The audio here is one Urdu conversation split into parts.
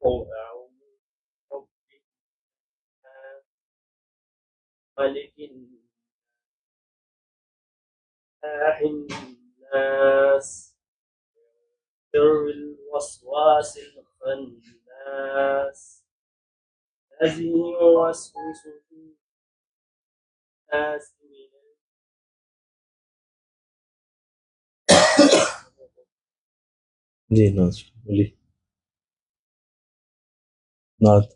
أعوذ برب الناس ملك الناس الناس شر الوسواس الخناس الذي يوسوس في الناس جی ناز بولیے نعت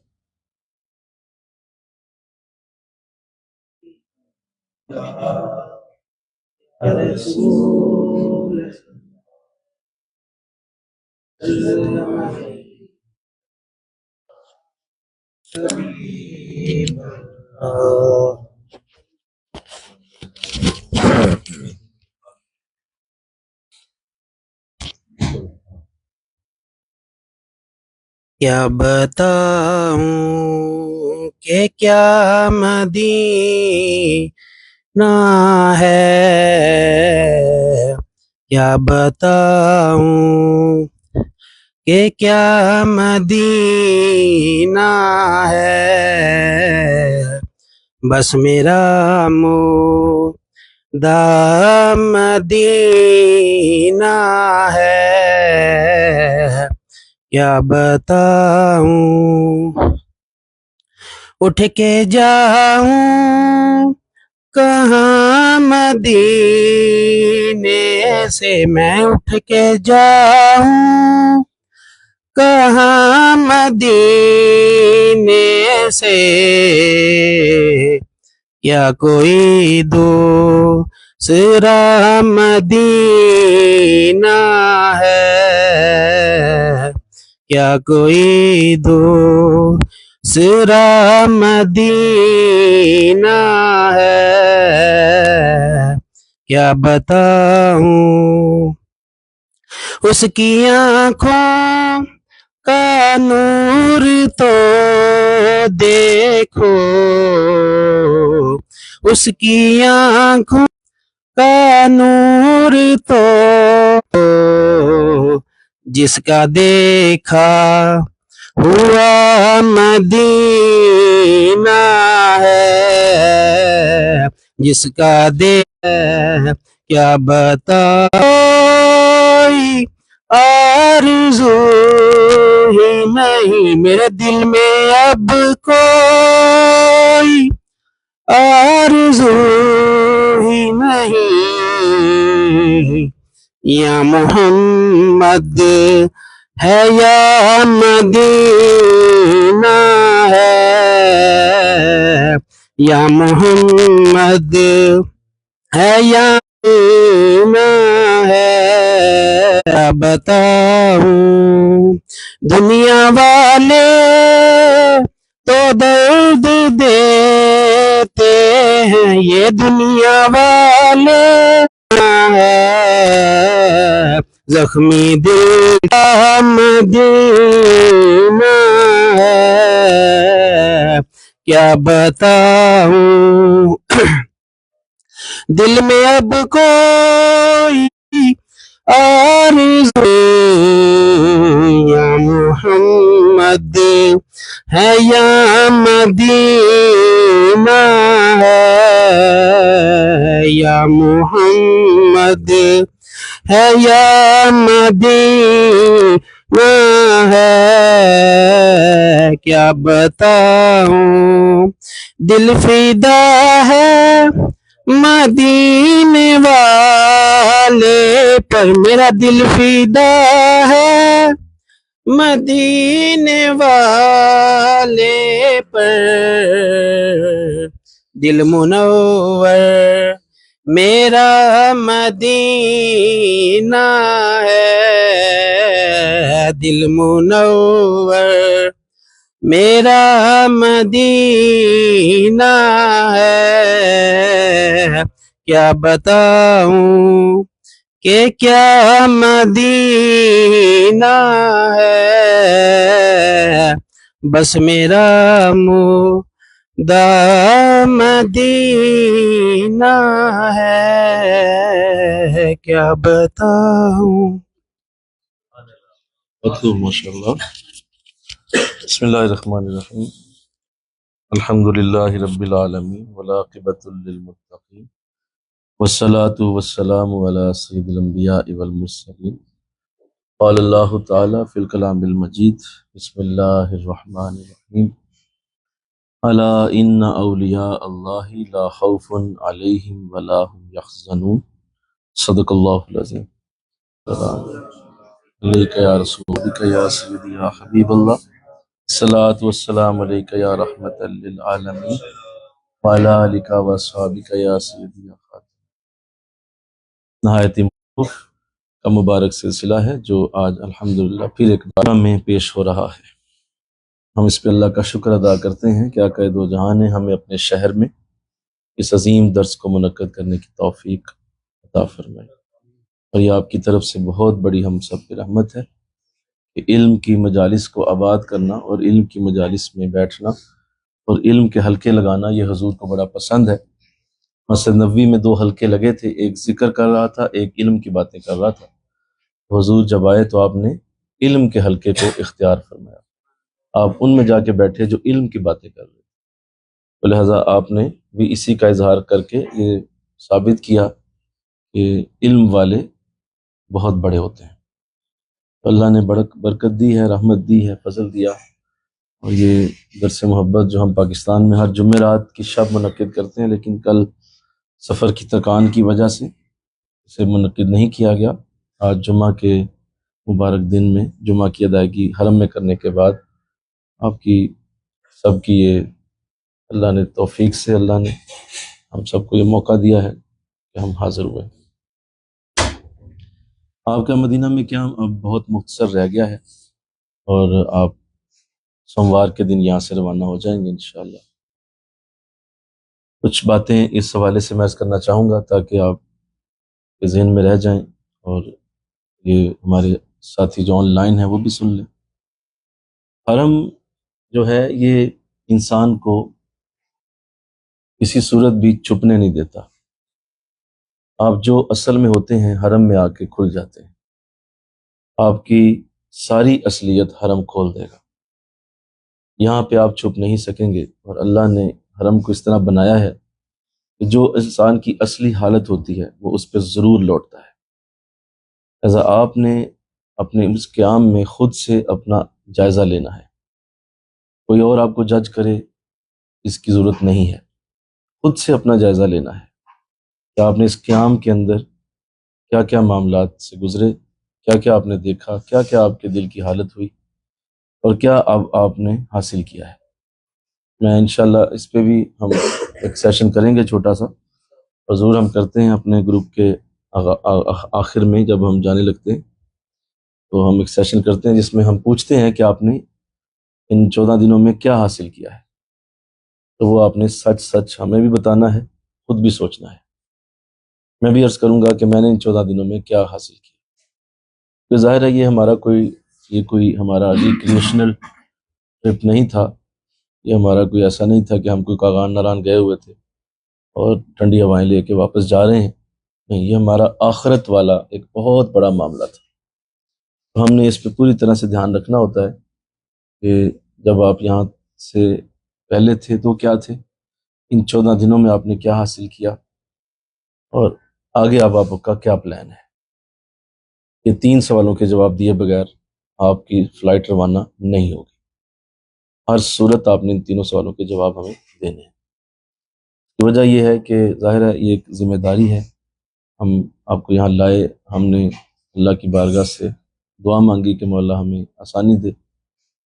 رسول کیا بتاؤں کہ کیا مدینہ ہے، کیا بتاؤں کہ کیا مدینہ ہے، بس میرا مدعا مدینہ ہے، کیا بتاؤں اٹھ کے جاؤں کہاں مدینے سے، میں اٹھ کے جاؤں کہاں مدینے سے، کیا کوئی دوسرا مدینہ ہے، کیا کوئی دوسرا مدینہ ہے، کیا بتاؤں اس کی آنکھوں کا نور تو دیکھو، اس کی آنکھوں کا نور تو جس کا دیکھا ہوا مدینہ ہے، جس کا دیکھا کیا بتائی آرزو ہی نہیں، میرے دل میں اب کوئی آرزو ہی نہیں، یا محمد ہے یا مدینہ ہے، یا محمد ہے یا مدینہ ہے، کیا بتاؤں دنیا والے تو درد دیتے ہیں، یہ دنیا والے ہے زخمی دل کا مدینہ ہے، کیا بتاؤں دل میں اب کوئی آرزو یا محمد ہے یا مدینہ ہے، یا محمد ہے یا مدینہ ہے، کیا بتاؤں دل فدا ہے مدینے والے پر، میرا دل فدا ہے مدینے والے پر، دل منور میرا مدینہ ہے، دل منور میرا مدینہ ہے، کیا بتاؤں کہ کیا مدینہ ہے، بس میرا مدعا مدینہ ہے، کیا بتاؤں مطلوب ماشاء اللہ بسم اللہ الرحمن الرحیم الحمد للہ رب العالمین والعاقبۃ للمتقین والصلاۃ والسلام علی سید الانبیاء والمرسلین قال اللہ تعالی فی الکلام المجید بسم اللہ الرحمن الرحیم الا ان اولیاء اللہ لا خوف علیہم ولا هم یحزنون صدق اللہ العظیم علیک یا رسول یا سیدی یا حبیب اللہ الصلاۃ والسلام علیک یا رحمت للعالمین وعلی آلک و اصحابک یا سیدی یا خاتم۔ نہایت معروف کا مبارک سلسلہ ہے جو آج الحمدللہ پھر ایک بار میں پیش ہو رہا ہے۔ ہم اس پہ اللہ کا شکر ادا کرتے ہیں کہ آقا دو جہاں نے ہمیں اپنے شہر میں اس عظیم درس کو منعقد کرنے کی توفیق عطا فرمائی، اور یہ آپ کی طرف سے بہت بڑی ہم سب کی رحمت ہے کہ علم کی مجالس کو آباد کرنا اور علم کی مجالس میں بیٹھنا اور علم کے حلقے لگانا یہ حضور کو بڑا پسند ہے۔ مسجد نبوی میں 2 حلقے لگے تھے، ایک ذکر کر رہا تھا، ایک علم کی باتیں کر رہا تھا۔ حضور جب آئے تو آپ نے علم کے حلقے کو اختیار فرمایا، آپ ان میں جا کے بیٹھے جو علم کی باتیں کر رہے تھے، تو لہٰذا آپ نے بھی اسی کا اظہار کر کے یہ ثابت کیا کہ علم والے بہت بڑے ہوتے ہیں۔ اللہ نے برکت دی ہے، رحمت دی ہے، فضل دیا، اور یہ درس محبت جو ہم پاکستان میں ہر جمعرات کی شب منعقد کرتے ہیں، لیکن کل سفر کی تکان کی وجہ سے اسے منعقد نہیں کیا گیا۔ آج جمعہ کے مبارک دن میں جمعہ کی ادائیگی حرم میں کرنے کے بعد آپ کی سب کی یہ اللہ نے توفیق سے اللہ نے ہم سب کو یہ موقع دیا ہے کہ ہم حاضر ہوئے۔ آپ کا مدینہ میں کیا اب بہت مختصر رہ گیا ہے، اور آپ سوموار کے دن یہاں سے روانہ ہو جائیں گے انشاءاللہ۔ کچھ باتیں اس حوالے سے میں عرض کرنا چاہوں گا تاکہ آپ کے ذہن میں رہ جائیں، اور یہ ہمارے ساتھی جو آن لائن ہیں وہ بھی سن لیں۔ حرم جو ہے یہ انسان کو کسی صورت بھی چھپنے نہیں دیتا۔ آپ جو اصل میں ہوتے ہیں حرم میں آ کے کھل جاتے ہیں، آپ کی ساری اصلیت حرم کھول دے گا۔ یہاں پہ آپ چھپ نہیں سکیں گے، اور اللہ نے حرم کو اس طرح بنایا ہے کہ جو انسان کی اصلی حالت ہوتی ہے وہ اس پہ ضرور لوٹتا ہے۔ لہذا آپ نے اپنے اس قیام میں خود سے اپنا جائزہ لینا ہے، کوئی اور آپ کو جج کرے اس کی ضرورت نہیں ہے، خود سے اپنا جائزہ لینا ہے کہ آپ نے اس قیام کے اندر کیا کیا معاملات سے گزرے، کیا کیا آپ نے دیکھا، کیا کیا آپ کے دل کی حالت ہوئی، اور کیا اب آپ نے حاصل کیا ہے۔ میں انشاءاللہ اس پہ بھی ہم ایک سیشن کریں گے چھوٹا سا، حضور ہم کرتے ہیں اپنے گروپ کے آخر میں جب ہم جانے لگتے ہیں تو ہم ایک سیشن کرتے ہیں جس میں ہم پوچھتے ہیں کہ آپ نے ان 14 دنوں میں کیا حاصل کیا ہے، تو وہ آپ نے سچ سچ ہمیں بھی بتانا ہے، خود بھی سوچنا ہے۔ میں بھی عرض کروں گا کہ میں نے ان 14 دنوں میں کیا حاصل کیا۔ تو ظاہر ہے یہ کوئی ہمارا ریکریشنل ٹرپ نہیں تھا، یہ ہمارا کوئی ایسا نہیں تھا کہ ہم کوئی کاغان ناران گئے ہوئے تھے اور ٹھنڈی ہوائیں لے کے واپس جا رہے ہیں، نہیں، یہ ہمارا آخرت والا ایک بہت بڑا معاملہ تھا۔ تو ہم نے اس پہ پوری طرح سے دھیان رکھنا ہوتا ہے کہ جب آپ یہاں سے پہلے تھے تو کیا تھے، ان 14 دنوں میں آپ نے کیا حاصل کیا، اور آگے اب آپ کا کیا پلان ہے۔ یہ 3 سوالوں کے جواب دیے بغیر آپ کی فلائٹ روانہ نہیں ہوگی۔ ہر صورت آپ نے ان 3 سوالوں کے جواب ہمیں دینے ہیں۔ وجہ یہ ہے کہ ظاہر ہے یہ ایک ذمہ داری ہے، ہم آپ کو یہاں لائے، ہم نے اللہ کی بارگاہ سے دعا مانگی کہ مولا ہمیں آسانی دے،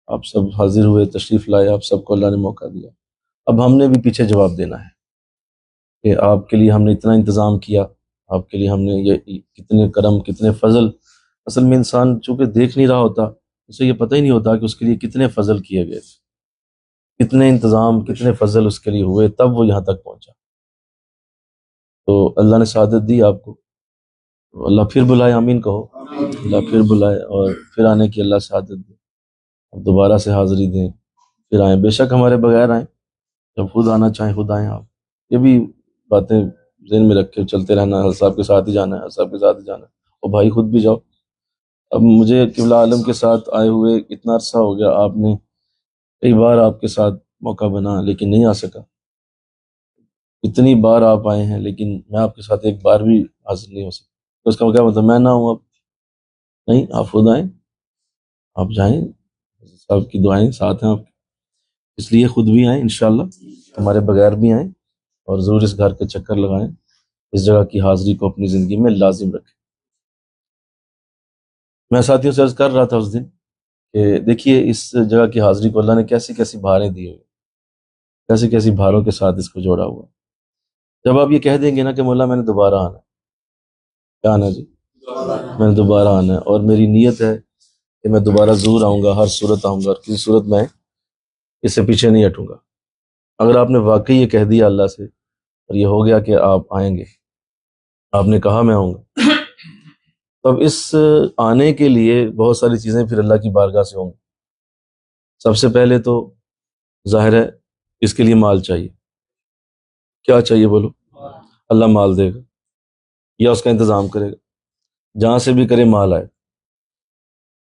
آپ سب حاضر ہوئے، تشریف لائے، آپ سب کو اللہ نے موقع دیا۔ اب ہم نے بھی پیچھے جواب دینا ہے کہ آپ کے لیے ہم نے اتنا انتظام کیا، آپ کے لیے ہم نے یہ کتنے کرم، کتنے فضل۔ اصل میں انسان چونکہ دیکھ نہیں رہا ہوتا، اسے یہ پتہ ہی نہیں ہوتا کہ اس کے لیے کتنے فضل کیے گئے تھے، کتنے انتظام، کتنے فضل اس کے لیے ہوئے، تب وہ یہاں تک پہنچا۔ تو اللہ نے سعادت دی آپ کو، اللہ پھر بلائے، آمین کہو، اللہ پھر بلائے اور پھر آنے کی اللہ سعادت دے، اب دوبارہ سے حاضری دیں، پھر آئیں، بے شک ہمارے بغیر آئیں، جب خود آنا چاہیں خود آئیں۔ آپ یہ بھی باتیں ذہن میں رکھ کے چلتے رہنا، حضرت صاحب کے ساتھ ہی جانا ہے، حضرت صاحب کے ساتھ ہی جانا ہے، اور بھائی خود بھی جاؤ۔ اب مجھے قبلہ عالم کے ساتھ آئے ہوئے اتنا عرصہ ہو گیا، آپ نے کئی بار آپ کے ساتھ موقع بنا لیکن نہیں آ سکا، اتنی بار آپ آئے ہیں لیکن میں آپ کے ساتھ ایک بار بھی حاضر نہیں ہو سکا، تو اس کا کیا مطلب میں نہ ہوں اب؟ نہیں، آپ خود آئیں، آپ جائیں، صاحب کی دعائیں ساتھ ہیں آپ کی، اس لیے خود بھی آئیں انشاءاللہ، ہمارے بغیر بھی آئیں، اور ضرور اس گھر کے چکر لگائیں، اس جگہ کی حاضری کو اپنی زندگی میں لازم رکھیں۔ میں ساتھیوں سے عرض کر رہا تھا اس دن کہ دیکھیے اس جگہ کی حاضری کو اللہ نے کیسی کیسی بہاریں دی ہوئی، کیسی کیسی بہاروں کے ساتھ اس کو جوڑا ہوا۔ جب آپ یہ کہہ دیں گے نا کہ مولا میں نے دوبارہ آنا ہے، کیا آنا ہے جی؟ میں نے دوبارہ آنا ہے، اور میری نیت ہے کہ میں دوبارہ ضرور آؤں گا، ہر صورت آؤں گا، اور کسی صورت میں اس سے پیچھے نہیں ہٹوں گا۔ اگر آپ نے واقعی یہ کہہ دیا اللہ سے اور یہ ہو گیا کہ آپ آئیں گے، آپ نے کہا میں آؤں گا، تب اس آنے کے لیے بہت ساری چیزیں پھر اللہ کی بارگاہ سے ہوں گی۔ سب سے پہلے تو ظاہر ہے اس کے لیے مال چاہیے، کیا چاہیے بولو؟ اللہ مال دے گا یا اس کا انتظام کرے گا، جہاں سے بھی کرے مال آئے۔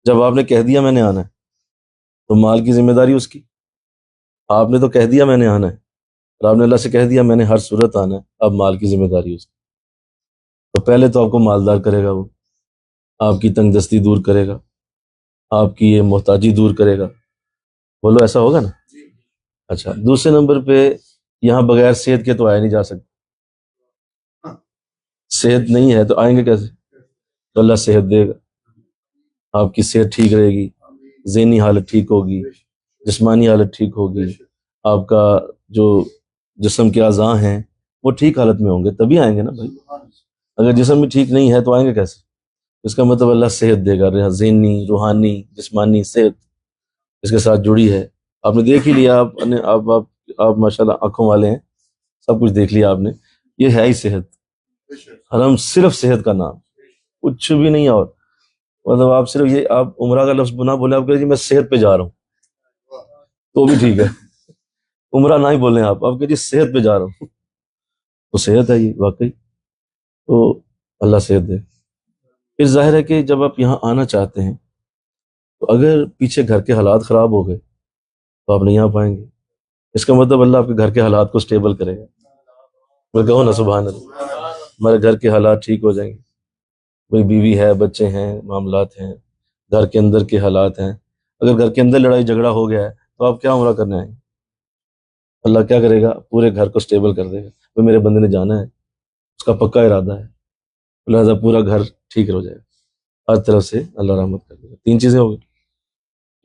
جب آپ نے کہہ دیا میں نے آنا ہے تو مال کی ذمہ داری اس کی، آپ نے تو کہہ دیا میں نے آنا ہے، اور آپ نے اللہ سے کہہ دیا میں نے ہر صورت آنا ہے، اب مال کی ذمہ داری اس کی۔ تو پہلے تو آپ کو مالدار کرے گا، وہ آپ کی تنگ دستی دور کرے گا، آپ کی یہ محتاجی دور کرے گا، بولو ایسا ہوگا نا؟ اچھا، دوسرے نمبر پہ یہاں بغیر صحت کے تو آیا نہیں جا سکتا، صحت نہیں ہے تو آئیں گے کیسے؟ تو اللہ صحت دے گا، آپ کی صحت ٹھیک رہے گی، ذہنی حالت ٹھیک ہوگی، جسمانی حالت ٹھیک ہوگی، آپ کا جو جسم کے اعضاء ہیں وہ ٹھیک حالت میں ہوں گے، تبھی آئیں گے نا بھائی۔ اگر جسم بھی ٹھیک نہیں ہے تو آئیں گے کیسے؟ اس کا مطلب اللہ صحت دے گا، ذہنی، روحانی، جسمانی صحت اس کے ساتھ جڑی ہے۔ آپ نے دیکھ ہی لیا، آپ ماشاءاللہ آنکھوں والے ہیں، سب کچھ دیکھ لیا آپ نے، یہ ہے ہی صحت، حرم صرف صحت کا نام، کچھ بھی نہیں، اور مطلب آپ صرف یہ آپ عمرہ کا لفظ نہ بولیں، آپ کہیں جی میں صحت پہ جا رہا ہوں تو بھی ٹھیک ہے، عمرہ نہ ہی بولیں، آپ کہیں جی صحت پہ جا رہا ہوں، تو صحت ہے یہ واقعی، تو اللہ صحت دے۔ پھر ظاہر ہے کہ جب آپ یہاں آنا چاہتے ہیں تو اگر پیچھے گھر کے حالات خراب ہو گئے تو آپ نہیں آ پائیں گے، اس کا مطلب اللہ آپ کے گھر کے حالات کو سٹیبل کرے گا، میں کہوں نا سبحان اللہ، ہمارے گھر کے حالات ٹھیک ہو جائیں گے، کوئی بیوی ہے، بچے ہیں، معاملات ہیں، گھر کے اندر کے حالات ہیں۔ اگر گھر کے اندر لڑائی جھگڑا ہو گیا ہے تو آپ کیا عمرہ کرنے آئیں گے؟ اللہ کیا کرے گا؟ پورے گھر کو سٹیبل کر دے گا، وہ میرے بندے نے جانا ہے، اس کا پکا ارادہ ہے، لہٰذا پورا گھر ٹھیک ہو جائے گا، ہر طرف سے اللہ رحمت کر دے گا۔ تین چیزیں ہو گئی۔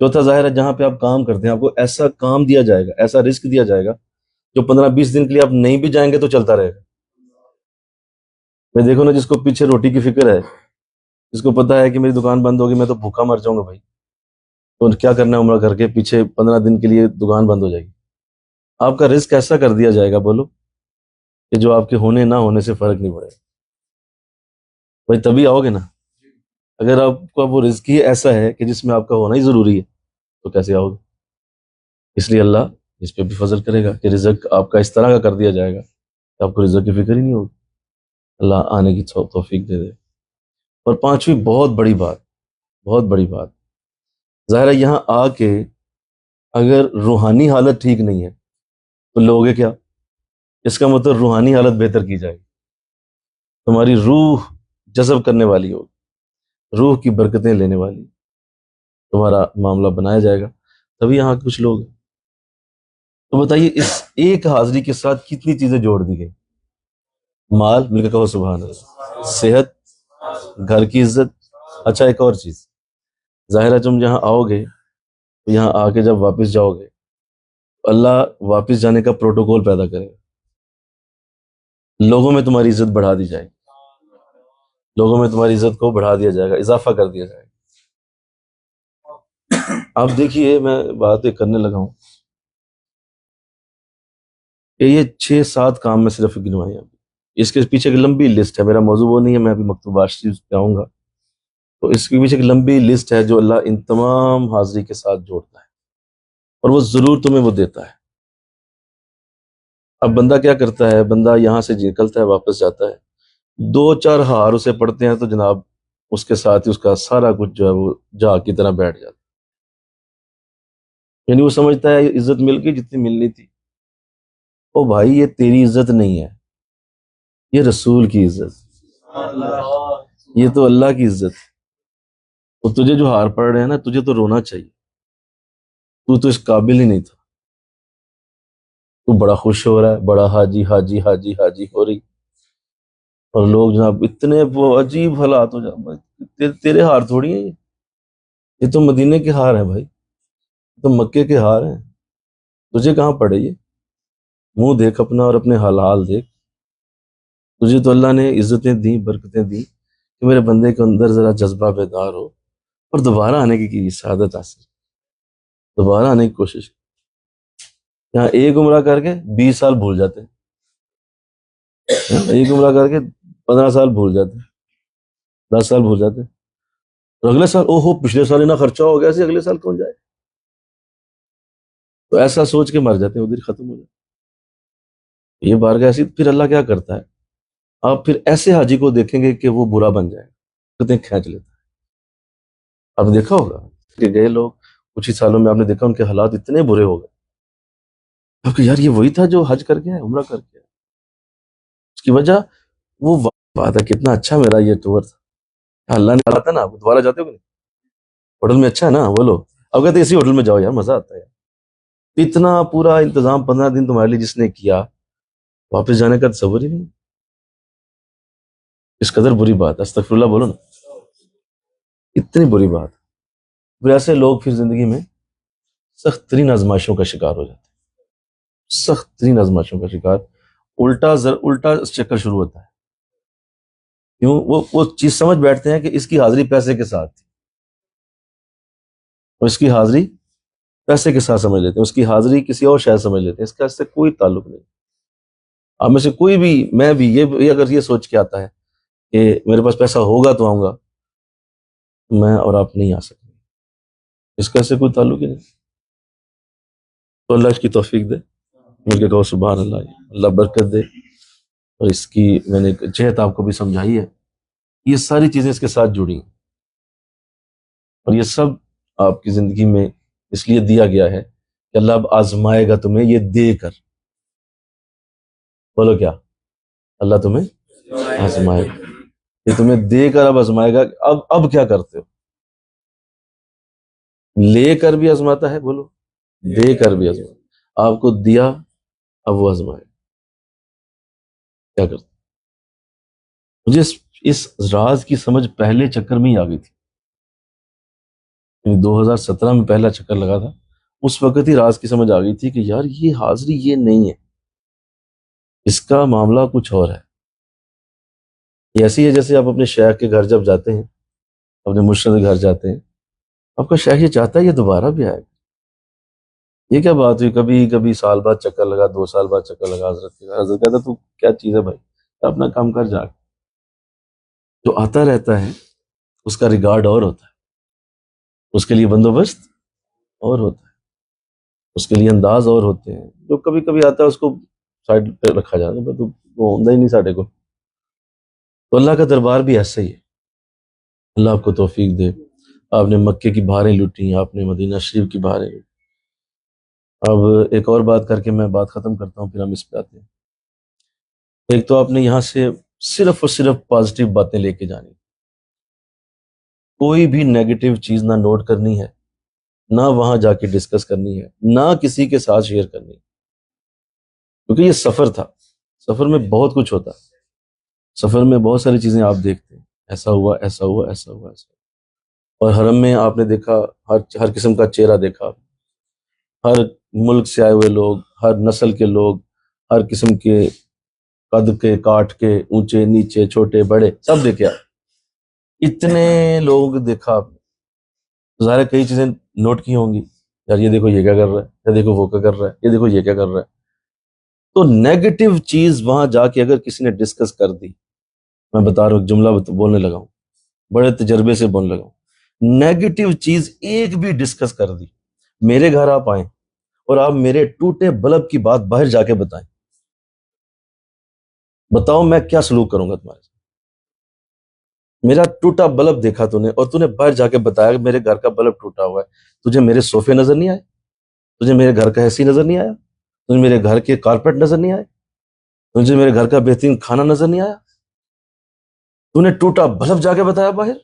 چوتھا ظاہر ہے جہاں پہ آپ کام کرتے ہیں آپ کو ایسا کام دیا جائے گا، ایسا رزق دیا جائے گا جو 15-20 دن کے لیے آپ نہیں بھی جائیں گے تو چلتا رہے گا۔ میں دیکھو نا، جس کو پیچھے روٹی کی فکر ہے، جس کو پتا ہے کہ میری دکان بند ہوگی میں تو بھوکا مر جاؤں گا بھائی، تو کیا کرنا ہے عمرہ کر کے پیچھے 15 دن کے لیے دکان بند ہو جائے گی۔ آپ کا رزق ایسا کر دیا جائے گا بولو کہ جو آپ کے ہونے نہ ہونے سے فرق نہیں پڑے گا بھائی، تبھی آؤ گے نا۔ اگر آپ کا وہ رزق ہی ایسا ہے کہ جس میں آپ کا ہونا ہی ضروری ہے تو کیسے آؤ گے؟ اس لیے اللہ اس پہ بھی فضل کرے گا کہ رزق آپ کا اس طرح کا کر دیا جائے گا کہ آپ کو رزق کی فکر ہی نہیں ہوگی، اللہ آنے کی توفیق دے دے۔ اور پانچویں بہت بڑی بات، بہت بڑی بات، ظاہر ہے یہاں آ کے اگر روحانی حالت ٹھیک نہیں ہے تو لوگے کیا؟ اس کا مطلب روحانی حالت بہتر کی جائے گی، تمہاری روح جذب کرنے والی ہوگی، روح کی برکتیں لینے والی، تمہارا معاملہ بنایا جائے گا، تبھی یہاں کچھ لوگ ہیں۔ تو بتائیے اس ایک حاضری کے ساتھ کتنی چیزیں جوڑ دی گئی؟ مال، مل کے کہو سبحان اللہ، صحت، گھر کی عزت۔ اچھا ایک اور چیز، ظاہر ہے تم جہاں آؤ گے تو یہاں آ کے جب واپس جاؤ گے اللہ واپس جانے کا پروٹوکول پیدا کرے گا، لوگوں میں تمہاری عزت بڑھا دی جائے گی، لوگوں میں تمہاری عزت کو بڑھا دیا جائے گا، اضافہ کر دیا جائے گا۔ آپ دیکھیے میں بات کرنے لگا ہوں کہ یہ 6-7 کام میں صرف گنوائے ہیں، اس کے پیچھے ایک لمبی لسٹ ہے، میرا موضوع وہ نہیں ہے، میں ابھی مکتوبات شریف پہ آؤں گا، تو اس کے پیچھے ایک لمبی لسٹ ہے جو اللہ ان تمام حاضری کے ساتھ جوڑتا ہے، اور وہ ضرور تمہیں وہ دیتا ہے۔ اب بندہ کیا کرتا ہے؟ بندہ یہاں سے نکلتا ہے، واپس جاتا ہے، 2-4 ہار اسے پڑھتے ہیں تو جناب اس کے ساتھ ہی اس کا سارا کچھ جو ہے وہ جا کی طرح بیٹھ جاتا ہے۔ یعنی وہ سمجھتا ہے عزت مل گئی جتنی ملنی تھی. او بھائی یہ تیری عزت نہیں ہے، یہ رسول کی عزت، یہ تو اللہ کی عزت ہے. اور تجھے جو ہار پڑ رہے ہیں نا، تجھے تو رونا چاہیے، تو اس قابل ہی نہیں تھا. تو بڑا خوش ہو رہا ہے، بڑا حاجی حاجی حاجی حاجی ہو رہی، اور لوگ جناب اتنے وہ عجیب حالات ہو جائے. تیرے ہار تھوڑی ہیں یہ تو مدینے کے ہار ہیں بھائی، یہ تو مکے کے ہار ہیں. تجھے کہاں پڑے یہ؟ منہ دیکھ اپنا اور اپنے حال دیکھ. تجھے تو اللہ نے عزتیں دی، برکتیں دی کہ میرے بندے کے اندر ذرا جذبہ بیدار ہو اور دوبارہ آنے کی سعادت حاصل، دوبارہ آنے کی کوشش. یہاں ایک عمرہ کر کے 20 سال بھول جاتے ہیں، ایک عمرہ کر کے 15 سال بھول جاتے ہیں، 10 سال بھول جاتے ہیں، اور اگلے سال او ہو پچھلے سال اتنا خرچہ ہو گیا سی، اگلے سال کون جائے؟ تو ایسا سوچ کے مر جاتے ہیں، ادھر ختم ہو جاتے ہیں. یہ بارگاہ ایسی. پھر اللہ کیا کرتا ہے، آپ پھر ایسے حاجی کو دیکھیں گے کہ وہ برا بن جائے گا، کھینچ لیتا ہے. آپ نے دیکھا ہوگا کہ گئے لوگ کچھ ہی سالوں میں آپ نے دیکھا ان کے حالات اتنے برے ہو گئے، کیونکہ یار یہ وہی تھا جو حج کر کے ہے، عمرہ کر کے ہے. اس کی وجہ وہ بات ہے کتنا اچھا میرا یہ ٹور تھا، اللہ نے کہا تھا نا. آپ دوبارہ جاتے ہو کہ نہیں؟ ہوٹل میں اچھا ہے نا، بولو. اب کہتے اسی ہوٹل میں جاؤ یار، مزہ آتا ہے یار. اتنا پورا انتظام 15 دن تمہارے لیے جس نے کیا، واپس جانے کا تصور ہی نہیں. اس قدر بری بات ہے، استغفر اللہ بولو نا، اتنی بری بات. پھر ایسے لوگ پھر زندگی میں سخت ترین آزمائشوں کا شکار ہو جاتے ہیں، سخت ترین آزمائشوں کا شکار. الٹا چکر شروع ہوتا ہے. کیوں؟ وہ چیز سمجھ بیٹھتے ہیں کہ اس کی حاضری پیسے کے ساتھ تھی، اور اس کی حاضری پیسے کے ساتھ سمجھ لیتے ہیں، اس کی حاضری کسی اور شاید سمجھ لیتے ہیں. اس کا اس سے کوئی تعلق نہیں. آپ میں سے کوئی بھی، میں بھی، یہ اگر یہ سوچ کے آتا ہے کہ میرے پاس پیسہ ہوگا تو آؤں گا، میں اور آپ نہیں آ سکتے. اس کا اس سے کوئی تعلق ہی نہیں. تو اللہ اس کی توفیق دے. مل کے کہو سبحان اللہ. اللہ برکت دے. اور اس کی میں نے جہت آپ کو بھی سمجھائی ہے، یہ ساری چیزیں اس کے ساتھ جڑی ہیں، اور یہ سب آپ کی زندگی میں اس لیے دیا گیا ہے کہ اللہ اب آزمائے گا تمہیں یہ دے کر. بولو کیا؟ اللہ تمہیں آزمائے گا، یہ تمہیں دے کر اب آزمائے گا. اب کیا کرتے ہو؟ لے کر بھی آزماتا ہے، بولو، دے کر بھی آزماتا. آپ کو دیا، اب وہ آزمائے. کیا کرتے؟ مجھے اس راز کی سمجھ پہلے چکر میں ہی آ گئی تھی. 2017 میں پہلا چکر لگا تھا، اس وقت ہی راز کی سمجھ آ گئی تھی کہ یار یہ حاضری یہ نہیں ہے، اس کا معاملہ کچھ اور ہے. یہ ایسی ہے جیسے آپ اپنے شیخ کے گھر جب جاتے ہیں، اپنے مرشد کے گھر جاتے ہیں، آپ کا شیخ یہ چاہتا ہے یہ دوبارہ بھی آئے گا. یہ کیا بات ہوئی، کبھی سال بعد چکر لگا، 2 سال بعد چکر لگا حضرت کے گھر. حضرت کہتا تو کیا چیز ہے بھائی، اپنا کام کر جا. جو آتا رہتا ہے اس کا ریگارڈ اور ہوتا ہے، اس کے لیے بندوبست اور ہوتا ہے، اس کے لیے انداز اور ہوتے ہیں. جو کبھی کبھی آتا ہے اس کو سائڈ پہ رکھا جاتا ہے، تو وہ ہوتا ہی نہیں ساڑھے کو. تو اللہ کا دربار بھی ایسا ہی ہے. اللہ آپ کو توفیق دے. آپ نے مکے کی بہاریں لوٹی، آپ نے مدینہ شریف کی بہاریں لوٹی. اب ایک اور بات کر کے میں بات ختم کرتا ہوں، پھر ہم اس پہ آتے ہیں. ایک تو آپ نے یہاں سے صرف اور صرف پازیٹیو باتیں لے کے جانی، کوئی بھی نیگیٹو چیز نہ نوٹ کرنی ہے، نہ وہاں جا کے ڈسکس کرنی ہے، نہ کسی کے ساتھ شیئر کرنی ہے. کیونکہ یہ سفر تھا، سفر میں بہت کچھ ہوتا ہے، سفر میں بہت ساری چیزیں آپ دیکھتے ہیں، ایسا ہوا ایسا ہوا ایسا ہوا ایسا ہوا. اور حرم میں آپ نے دیکھا ہر قسم کا چہرہ دیکھا، ہر ملک سے آئے ہوئے لوگ، ہر نسل کے لوگ، ہر قسم کے قد کے، کاٹ کے، اونچے نیچے، چھوٹے بڑے، سب دیکھا. اتنے لوگ دیکھا آپ نے، ظاہر کئی چیزیں نوٹ کی ہوں گی، یار یہ دیکھو یہ کیا کر رہا ہے، یہ دیکھو وہ کیا کر رہا ہے، یہ دیکھو یہ کیا کر رہا ہے. تو نیگیٹو چیز وہاں جا کے اگر کسی نے ڈسکس کر دی، میں بتا رہا ہوں، جملہ بولنے لگا ہوں، بڑے تجربے سے بولنے لگا ہوں، نیگیٹو چیز ایک بھی ڈسکس کر دی، میرے گھر آپ آئیں اور آپ میرے ٹوٹے بلب کی بات باہر جا کے بتائیں، بتاؤ میں کیا سلوک کروں گا تمہارے ساتھ. میرا ٹوٹا بلب دیکھا تو نے، اور تو نے باہر جا کے بتایا کہ میرے گھر کا بلب ٹوٹا ہوا ہے، تجھے میرے صوفے نظر نہیں آئے؟ تجھے میرے گھر کا ایسی نظر نہیں آیا؟ تجھے میرے گھر کے کارپیٹ نظر نہیں آئے؟ تجھے میرے گھر کا بہترین کھانا نظر نہیں آیا؟ تو نے ٹوٹا بلب جا کے بتایا باہر؟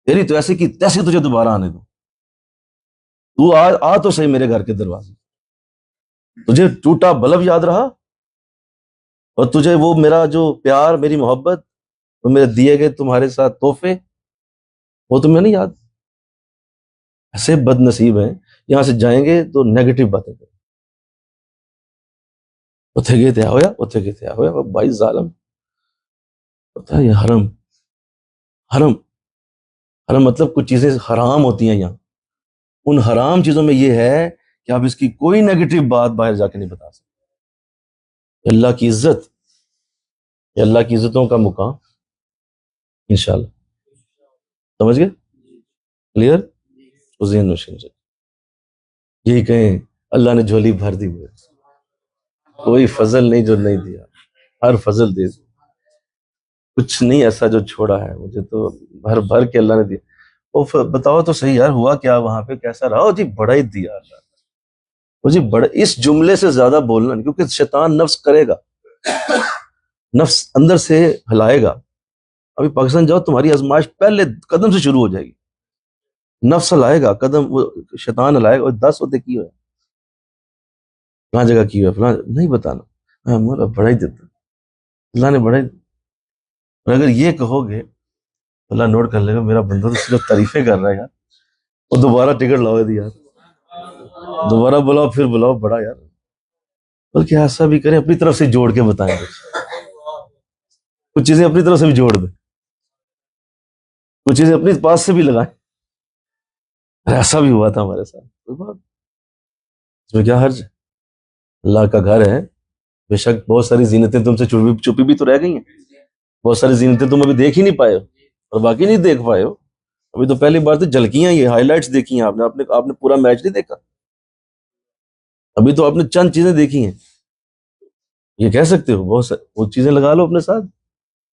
تیری تو ایسی کی تیسی تجھے دوبارہ آنے دو. تو آ تو صحیح میرے گھر کے دروازے. تجھے ٹوٹا بلب یاد رہا؟ اور تجھے وہ میرا جو پیار، میری محبت، وہ میرے دیے گئے تمہارے ساتھ تحفے، وہ تمہیں نہیں یاد؟ ایسے بد نصیب ہیں، یہاں سے جائیں گے تو نیگیٹو باتیں کریں. اتھے گئے تھے ہویا، اتھے گئے تھے ہویا. بھائی ظالم، پتہ ہے یہ حرم، حرم حرم مطلب کچھ چیزیں حرام ہوتی ہیں یہاں. ان حرام چیزوں میں یہ ہے کہ آپ اس کی کوئی نیگیٹو بات باہر جا کے نہیں بتا سکتے. یہ اللہ کی عزت، یہ اللہ کی عزتوں کا مقام انشاءاللہ. سمجھ گئے؟ کلیئر؟ تو ذہن نشین سے یہی کہیں اللہ نے جھولی بھر دی ہوئے، کوئی فضل نہیں جو نہیں دیا، ہر فضل دے دی. کچھ نہیں ایسا جو چھوڑا ہے، مجھے تو بھر بھر کے اللہ نے دیا. وہ بتاؤ تو صحیح یار، ہوا کیا وہاں پہ، کیسا رہا؟ جی بڑا ہی دیا اللہ. جی بڑا، اس جملے سے زیادہ بولنا نہیں، کیونکہ شیطان نفس کرے گا، نفس اندر سے ہلائے گا. ابھی پاکستان جاؤ، تمہاری آزمائش پہلے قدم سے شروع ہو جائے گی. نفس ہلائے گا، قدم وہ شیطان ہلائے گا. 10 ہوتے کی ہوئے، فلاں جگہ کی ہوئے، فلاں نہیں بتانا. مولا بڑا ہی دیتا اللہ نے، بڑا ہی. اور اگر یہ کہو گے اللہ نوٹ کر لے گا، میرا بندہ تو صرف تعریفیں کر رہا ہے یار. وہ دوبارہ ٹکٹ لاؤ دی یار، دوبارہ بلاؤ، پھر بلاؤ، بڑا یار. بلکہ ایسا بھی کریں، اپنی طرف سے جوڑ کے بتائیں. کچھ چیزیں اپنی طرف سے بھی جوڑ دیں، کچھ چیزیں اپنے پاس سے بھی لگائیں. ایسا بھی ہوا تھا ہمارے ساتھ، کوئی بات اس میں کیا حرج ہے؟ اللہ کا گھر ہے. بے شک بہت ساری زینتیں تم سے چھپی بھی تو رہ گئی ہیں. بہت ساری زینتیں تم ابھی دیکھ ہی نہیں پائے ہو، اور باقی نہیں دیکھ پائے ہو. ابھی تو پہلی بار تو جھلکیاں، یہ ہائی لائٹس دیکھی ہیں آپ نے پورا میچ نہیں دیکھا. ابھی تو آپ نے چند چیزیں دیکھی ہیں. یہ کہہ سکتے ہو بہت ساری وہ چیزیں لگا لو اپنے ساتھ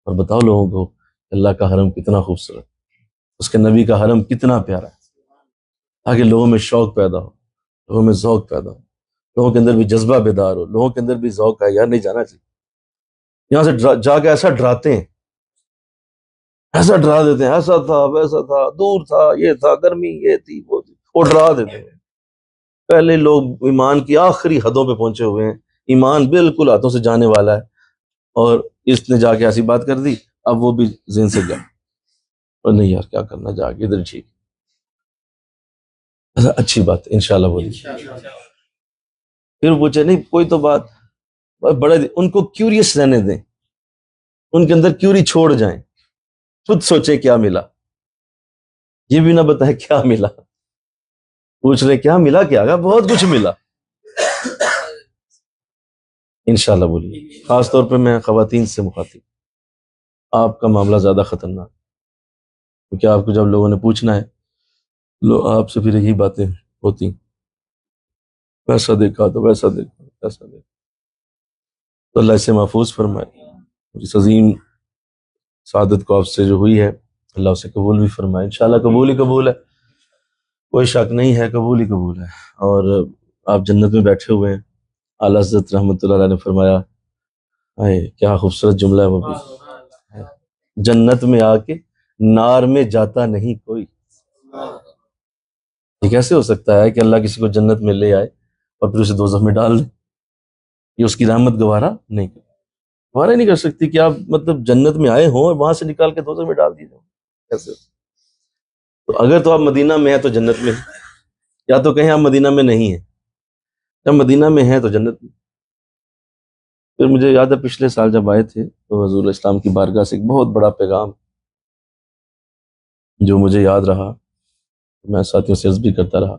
اور بتاؤ لوگوں کو اللہ کا حرم کتنا خوبصورت، اس کے نبی کا حرم کتنا پیارا ہے، تاکہ لوگوں میں شوق پیدا ہو، لوگوں میں ذوق پیدا ہو، لوگوں کے اندر بھی جذبہ بیدار ہو، لوگوں کے اندر بھی ذوق ہے یار نہیں جانا چاہیے. یہاں سے جا کے ایسا ڈراتے ہیں، ایسا ڈرا دیتے ہیں، ایسا تھا ویسا تھا، دور تھا، یہ تھا، گرمی یہ تھی وہ تھی، وہ ڈرا دیتے ہیں. پہلے لوگ ایمان کی آخری حدوں پہ پہنچے ہوئے ہیں، ایمان بالکل ہاتھوں سے جانے والا ہے، اور اس نے جا کے ایسی بات کر دی، اب وہ بھی ذہن سے گیا اور نہیں یار کیا کرنا، جا کے ادھر ٹھیک. اچھی بات انشاءاللہ بولی. پھر پوچھے نہیں کوئی تو بات، بڑے ان کو کیوریس رہنے دیں، ان کے اندر کیوری چھوڑ جائیں، خود سوچیں کیا ملا. یہ بھی نہ بتائے کیا ملا، پوچھ رہے کیا ملا، کیا گا بہت کچھ ملا. انشاءاللہ بولیے. خاص طور پہ میں خواتین سے مخاطب، آپ کا معاملہ زیادہ خطرناک، کیونکہ آپ کو جب لوگوں نے پوچھنا ہے آپ سے پھر یہی باتیں ہوتی، ویسا دیکھا تو ویسا دیکھا ویسا دیکھا. تو اللہ اسے محفوظ فرمائے. اس عظیم سعادت کو آپ سے جو ہوئی ہے اللہ اسے قبول بھی فرمائے. انشاءاللہ قبول ہی قبول ہے، کوئی شک نہیں ہے، قبول ہی قبول ہے. اور آپ جنت میں بیٹھے ہوئے ہیں. اعلیٰ حضرت رحمۃ اللہ علیہ نے فرمایا، کیا خوبصورت جملہ ہے وہ بھی، جنت میں آ کے نار میں جاتا نہیں کوئی. یہ کیسے ہو سکتا ہے کہ اللہ کسی کو جنت میں لے آئے اور پھر اسے دوزخ میں ڈال دے؟ یہ اس کی رحمت گوارا نہیں کرتی، گوارا نہیں کر سکتی کہ آپ مطلب جنت میں آئے ہوں اور وہاں سے نکال کے دوزخ میں ڈال دیجیے. کیسے؟ تو اگر تو آپ مدینہ میں ہیں تو جنت میں، یا تو کہیں آپ مدینہ میں نہیں ہیں. جب مدینہ میں ہیں تو جنت میں. پھر مجھے یاد ہے پچھلے سال جب آئے تھے تو حضور اسلام کی بارگاہ سے ایک بہت بڑا پیغام جو مجھے یاد رہا، میں ساتھیوں سے عرض بھی کرتا رہا.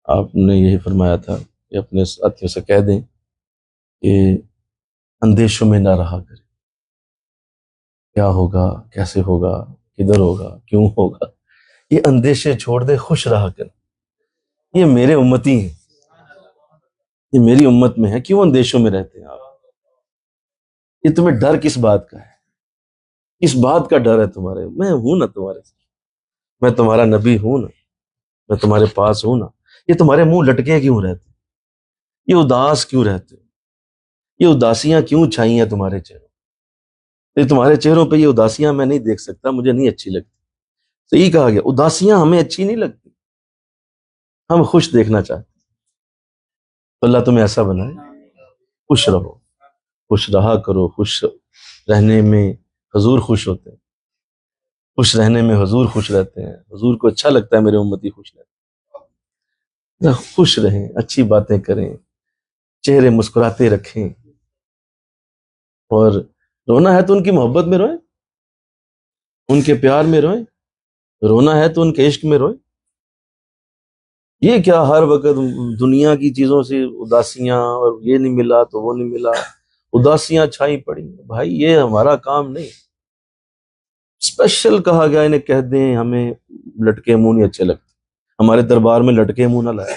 آپ نے یہی فرمایا تھا کہ اپنے ساتھیوں سے کہہ دیں کہ اندیشوں میں نہ رہا کرے، کیا ہوگا، کیسے ہوگا، کدھر ہوگا، کیوں ہوگا. یہ اندیشے چھوڑ دے، خوش رہا کر. یہ میرے امتی ہیں، یہ میری امت میں ہے، کیوں اندیشوں میں رہتے ہیں آپ؟ یہ تمہیں ڈر کس بات کا ہے؟ کس بات کا ڈر ہے تمہارے؟ میں ہوں نا تمہارے ساتھ، میں تمہارا نبی ہوں نا، میں تمہارے پاس ہوں نا. یہ تمہارے منہ لٹکے کیوں رہتے، یہ اداس کیوں رہتے، یہ اداسیاں کیوں چھائی ہیں تمہارے چہروں، یہ تمہارے چہروں پہ یہ اداسیاں میں نہیں دیکھ سکتا، مجھے نہیں اچھی لگتی۔ صحیح کہا گیا، اداسیاں ہمیں اچھی نہیں لگتی، ہم خوش دیکھنا چاہتے ہیں۔ تو اللہ تمہیں ایسا بنائے، خوش رہو، خوش رہا کرو، خوش رہنے میں حضور خوش ہوتے ہیں، خوش رہنے میں حضور خوش رہتے ہیں، حضور کو اچھا لگتا ہے میرے امتی خوش رہتے ہیں۔ خوش رہیں، اچھی باتیں کریں، چہرے مسکراتے رکھیں، اور رونا ہے تو ان کی محبت میں روئیں، ان کے پیار میں روئیں، رونا ہے تو ان کے عشق میں روئیں۔ یہ کیا ہر وقت دنیا کی چیزوں سے اداسیاں، اور یہ نہیں ملا تو وہ نہیں ملا، اداسیاں چھائی پڑی، بھائی یہ ہمارا کام نہیں۔ اسپیشل کہا گیا انہیں کہہ دیں ہمیں لٹکے منہ نہیں اچھے لگتے، ہمارے دربار میں لٹکے منہ نہ لائے۔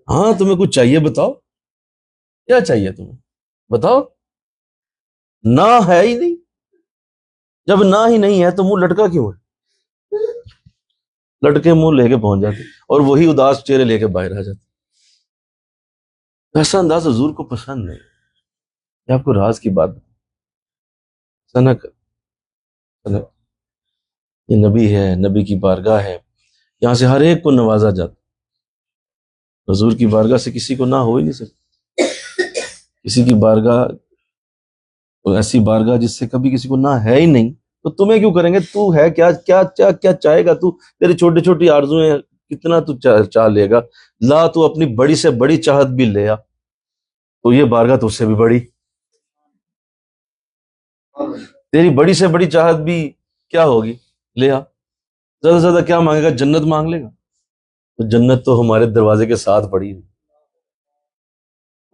ہاں تمہیں کچھ چاہیے بتاؤ، کیا چاہیے تمہیں بتاؤ، نہ ہے ہی نہیں، جب نہ ہی نہیں ہے تو منہ لٹکا کیوں ہے؟ لٹکے منہ لے کے پہنچ جاتے اور وہی اداس چہرے لے کے باہر آ جاتے۔ ایسا انداز حضور کو پسند نہیں۔ یہ آپ کو راز کی بات ایسا نہ کر، یہ نبی ہے، نبی کی بارگاہ ہے، یہاں سے ہر ایک کو نوازا جاتا، حضور کی بارگاہ سے کسی کو نہ ہو ہی نہیں سکتا۔ کسی کی بارگاہ ایسی بارگاہ جس سے کبھی کسی کو نہ ہے ہی نہیں، تو تمہیں کیوں کریں گے؟ تو ہے کیا کیا کیا کیا چاہے گا تو؟ تیری چھوٹی چھوٹی آرزویں کتنا تو چاہ لے گا، لا تو اپنی بڑی سے بڑی چاہت بھی لے آ، تو یہ بارگاہ تو اس سے بھی بڑی، تیری بڑی سے بڑی چاہت بھی کیا ہوگی، لے آ۔ زیادہ سے زیادہ کیا مانگے گا؟ جنت مانگ لے گا، تو جنت تو ہمارے دروازے کے ساتھ پڑی ہے،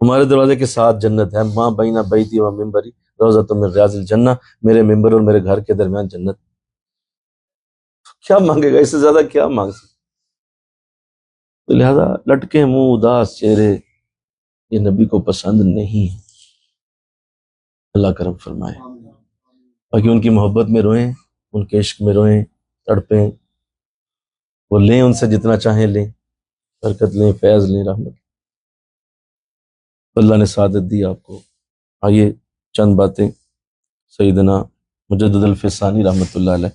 ہمارے دروازے کے ساتھ جنت ہے، ماں بینہ بیتی و منبری روضۃ من ریاض الجنہ، میرے ممبر اور میرے گھر کے درمیان جنت۔ کیا مانگے گا؟ اس سے زیادہ کیا مانگ سکتے؟ تو لہذا لٹکے منہ اداس چہرے یہ نبی کو پسند نہیں ہے۔ اللہ کرم فرمائے، باقی ان کی محبت میں روئیں، ان کے عشق میں روئیں، تڑپیں، وہ لیں ان سے جتنا چاہیں لیں، برکت لیں، فیض لیں، رحمت۔ اللہ نے سعادت دی آپ کو۔ آئیے چند باتیں سیدنا مجدد الفسانی رحمۃ اللہ علیہ،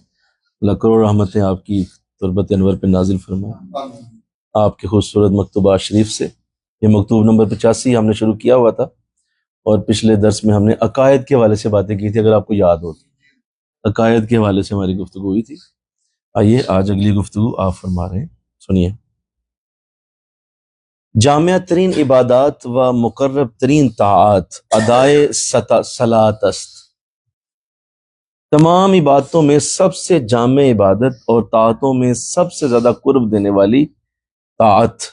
اللہ کروڑ رحمتیں آپ کی تربت انور پہ نازل فرمائے۔ آپ کے خوبصورت مکتوبات شریف سے یہ مکتوب نمبر 85 ہم نے شروع کیا ہوا تھا، اور پچھلے درس میں ہم نے عقائد کے حوالے سے باتیں کی تھی، اگر آپ کو یاد ہو تو عقائد کے حوالے سے ہماری گفتگو ہوئی تھی۔ آئیے آج اگلی گفتگو آپ فرما رہے ہیں، سنیے۔ جامع ترین عبادات و مقرب ترین طاعات ادائے صلاۃ است۔ تمام عبادتوں میں سب سے جامع عبادت اور طاعتوں میں سب سے زیادہ قرب دینے والی طاعت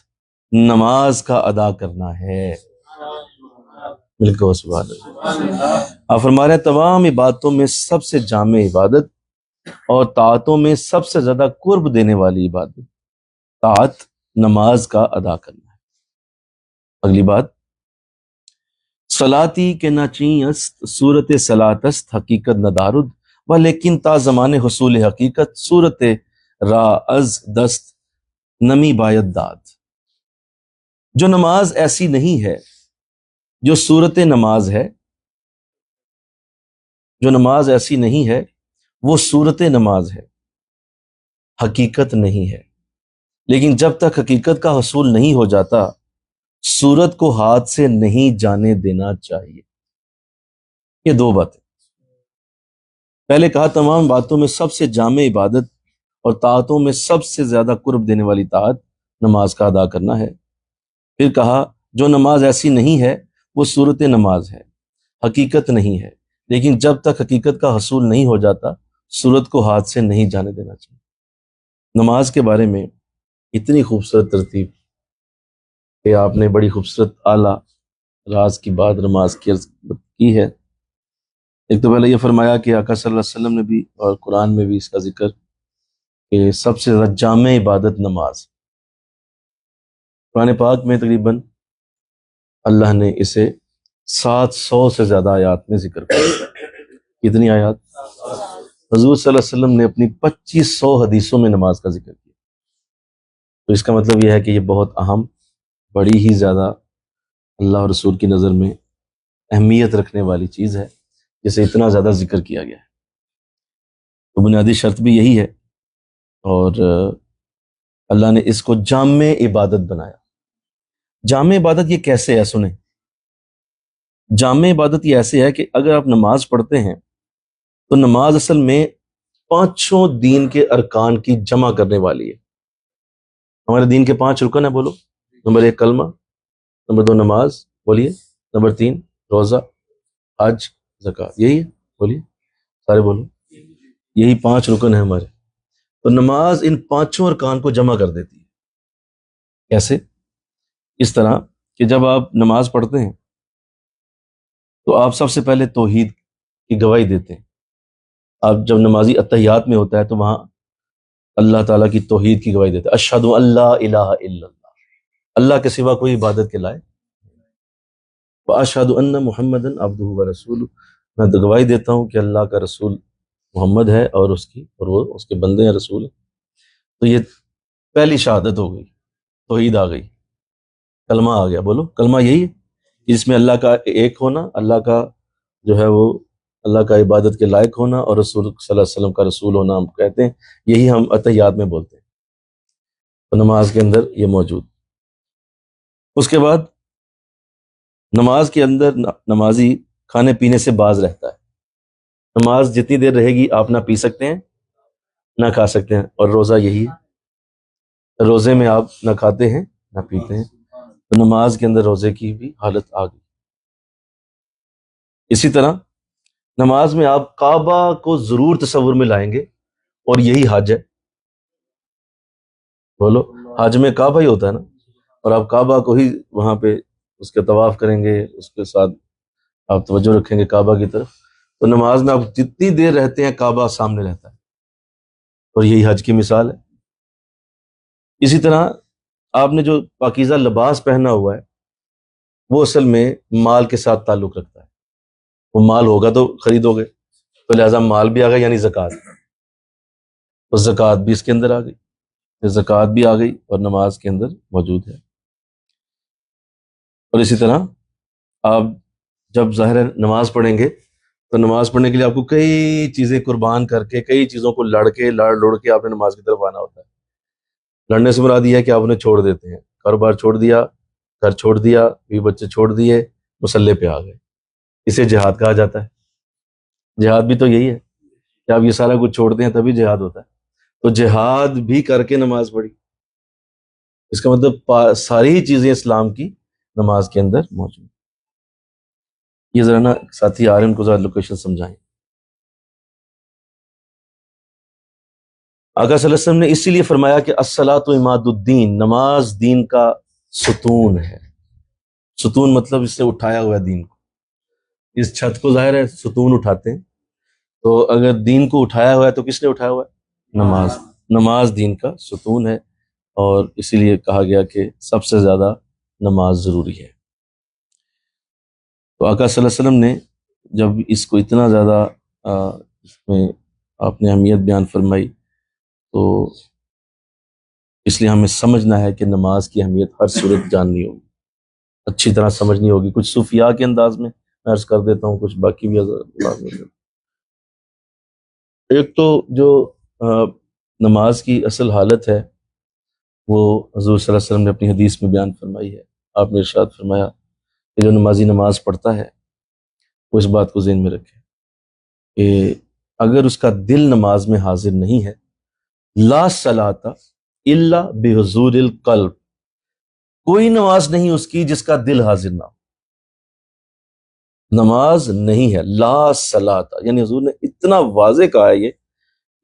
نماز کا ادا کرنا ہے۔ مل کے سبحان اللہ۔ آپ فرما رہے ہیں تمام عبادتوں میں سب سے جامع عبادت اور طاعتوں میں سب سے زیادہ قرب دینے والی عبادت طاعت نماز کا ادا کرنا ہے۔ اگلی بات، صلاتی کے ناچیں است صورت صلاۃ است حقیقت ندارد و لیکن تا زمان حصول حقیقت صورت را از دست نمی باید داد۔ جو نماز ایسی نہیں ہے، جو صورت نماز ہے، جو نماز ایسی نہیں ہے وہ صورت نماز ہے، حقیقت نہیں ہے، لیکن جب تک حقیقت کا حصول نہیں ہو جاتا صورت کو ہاتھ سے نہیں جانے دینا چاہیے۔ یہ دو باتیں، پہلے کہا تمام باتوں میں سب سے جامع عبادت اور طاعتوں میں سب سے زیادہ قرب دینے والی طاعت نماز کا ادا کرنا ہے، پھر کہا جو نماز ایسی نہیں ہے وہ صورت نماز ہے، حقیقت نہیں ہے، لیکن جب تک حقیقت کا حصول نہیں ہو جاتا صورت کو ہاتھ سے نہیں جانے دینا چاہیے۔ نماز کے بارے میں اتنی خوبصورت ترتیب کہ آپ نے بڑی خوبصورت اعلیٰ راز کی بات نماز کی ہے۔ ایک تو پہلے یہ فرمایا کہ آقا صلی اللہ علیہ وسلم نے بھی اور قرآن میں بھی اس کا ذکر کہ سب سے زیادہ جامع عبادت نماز۔ قرآن پاک میں تقریباً اللہ نے اسے 700 سے زیادہ آیات میں ذکر کیا۔ کتنی آیات؟ حضور صلی اللہ علیہ وسلم نے اپنی 2500 حدیثوں میں نماز کا ذکر کیا۔ تو اس کا مطلب یہ ہے کہ یہ بہت اہم، بڑی ہی زیادہ اللہ اور رسول کی نظر میں اہمیت رکھنے والی چیز ہے، جسے اتنا زیادہ ذکر کیا گیا ہے۔ تو بنیادی شرط بھی یہی ہے، اور اللہ نے اس کو جامع عبادت بنایا۔ جامع عبادت یہ کیسے ہے؟ سنیں، جامع عبادت یہ ایسے ہے کہ اگر آپ نماز پڑھتے ہیں تو نماز اصل میں پانچوں دین کے ارکان کی جمع کرنے والی ہے۔ ہمارے دین کے 5 رکن ہیں، بولو۔ نمبر 1 کلمہ، نمبر 2 نماز، بولیے، نمبر 3 روزہ، حج، زکوٰۃ، یہی ہے، بولیے سارے بولو، یہی 5 رکن ہیں ہمارے۔ تو نماز ان 5 ارکان کو جمع کر دیتی ہے۔ کیسے؟ اس طرح کہ جب آپ نماز پڑھتے ہیں تو آپ سب سے پہلے توحید کی گواہی دیتے ہیں۔ آپ جب نمازی اتحیات میں ہوتا ہے تو وہاں اللہ تعالیٰ کی توحید کی گواہی دیتے ہیں، اشہد ان لا الہ الا اللہ، اللہ کے سوا کوئی عبادت کے لائق، واشہد ان محمدا عبدہ ورسولہ، میں تو گواہی دیتا ہوں کہ اللہ کا رسول محمد ہے اور وہ اس کے بندے ہیں، رسول ہیں۔ تو یہ پہلی شہادت ہو گئی، توحید آ گئی، کلمہ آ گیا۔ بولو کلمہ یہی ہے جس میں اللہ کا ایک ہونا، اللہ کا جو ہے وہ اللہ کا عبادت کے لائق ہونا، اور رسول صلی اللہ علیہ وسلم کا رسول ہونا ہم کہتے ہیں، یہی ہم اتحیات میں بولتے ہیں۔ تو نماز کے اندر یہ موجود۔ اس کے بعد نماز کے اندر نمازی کھانے پینے سے باز رہتا ہے۔ نماز جتنی دیر رہے گی آپ نہ پی سکتے ہیں نہ کھا سکتے ہیں، اور روزہ یہی ہے، روزے میں آپ نہ کھاتے ہیں نہ پیتے ہیں۔ تو نماز کے اندر روزے کی بھی حالت آ گئی۔ اسی طرح نماز میں آپ کعبہ کو ضرور تصور میں لائیں گے، اور یہی حج ہے۔ بولو، حج میں کعبہ ہی ہوتا ہے نا، اور آپ کعبہ کو ہی وہاں پہ اس کے طواف کریں گے، اس کے ساتھ آپ توجہ رکھیں گے کعبہ کی طرف۔ تو نماز میں آپ جتنی دیر رہتے ہیں کعبہ سامنے رہتا ہے، اور یہی حج کی مثال ہے۔ اسی طرح آپ نے جو پاکیزہ لباس پہنا ہوا ہے وہ اصل میں مال کے ساتھ تعلق رکھتا ہے۔ وہ مال ہوگا تو خریدو گے، تو لہٰذا مال بھی آ گیا، یعنی زکوٰۃ، اور زکوٰۃ بھی اس کے اندر آ گئی، زکوٰۃ بھی آ گئی اور نماز کے اندر موجود ہے۔ اور اسی طرح آپ جب ظاہر ہے نماز پڑھیں گے تو نماز پڑھنے کے لیے آپ کو کئی چیزیں قربان کر کے، کئی چیزوں کو لڑ کے آپ نے نماز کی طرف آنا ہوتا ہے۔ لڑنے سے مراد یہ ہے کہ آپ انہیں چھوڑ دیتے ہیں، کاروبار چھوڑ دیا، گھر چھوڑ دیا، بیوی بچے چھوڑ دیے، مصلے پہ آ گئے، اسے جہاد کہا جاتا ہے۔ جہاد بھی تو یہی ہے کہ آپ یہ سارا کچھ چھوڑتے ہیں تبھی جہاد ہوتا ہے۔ تو جہاد بھی کر کے نماز پڑھی، اس کا مطلب ساری ہی چیزیں اسلام کی نماز کے اندر موجود۔ یہ ذرا نا ساتھی عالم کو ذرا لوکیشن سمجھائیں۔ آقا صلی اللہ علیہ وسلم نے اسی لیے فرمایا کہ الصلاۃ عماد الدین، نماز دین کا ستون ہے۔ ستون مطلب اس سے اٹھایا ہوا ہے دین کو، اس چھت کو ظاہر ہے ستون اٹھاتے ہیں، تو اگر دین کو اٹھایا ہوا ہے تو کس نے اٹھایا ہوا ہے؟ نماز۔ نماز دین کا ستون ہے، اور اسی لیے کہا گیا کہ سب سے زیادہ نماز ضروری ہے۔ تو آقا صلی اللہ علیہ وسلم نے جب اس کو اتنا زیادہ اس میں آپ نے اہمیت بیان فرمائی، تو اس لیے ہمیں سمجھنا ہے کہ نماز کی اہمیت ہر صورت جاننی ہوگی، اچھی طرح سمجھنی ہوگی۔ کچھ صوفیاء کے انداز میں عرض کر دیتا ہوں، کچھ باقی بھی انداز میں۔ ایک تو جو نماز کی اصل حالت ہے وہ حضور صلی اللہ علیہ وسلم نے اپنی حدیث میں بیان فرمائی ہے۔ آپ نے ارشاد فرمایا کہ جو نمازی نماز پڑھتا ہے وہ اس بات کو ذہن میں رکھے کہ اگر اس کا دل نماز میں حاضر نہیں ہے، لا صلاۃ الا بحضور القلب، کوئی نماز نہیں اس کی جس کا دل حاضر نہ ہو۔ نماز نہیں ہے، لا صلاۃ، یعنی حضور نے اتنا واضح کہا ہے، یہ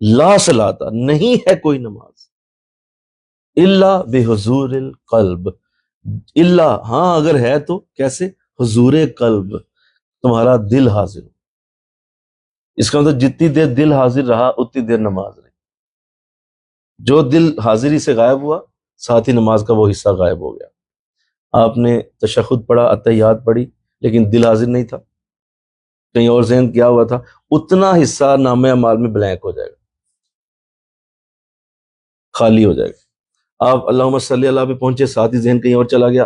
لا صلاۃ، نہیں ہے کوئی نماز الا بحضور القلب، الا، ہاں اگر ہے تو کیسے؟ حضور قلب، تمہارا دل حاضر ہو۔ اس کا مطلب جتنی دیر دل حاضر رہا اتنی دیر نماز رہی، جو دل حاضری سے غائب ہوا ساتھ ہی نماز کا وہ حصہ غائب ہو گیا۔ آپ نے تشہد پڑھا، اتحیات پڑھی، لیکن دل حاضر نہیں تھا، کہیں اور ذہن کیا ہوا تھا، اتنا حصہ نامہ اعمال میں بلینک ہو جائے گا، خالی ہو جائے گا۔ آپ اللہم صلی اللہ پہ پہنچے، ساتھ ہی ذہن کہیں اور چلا گیا،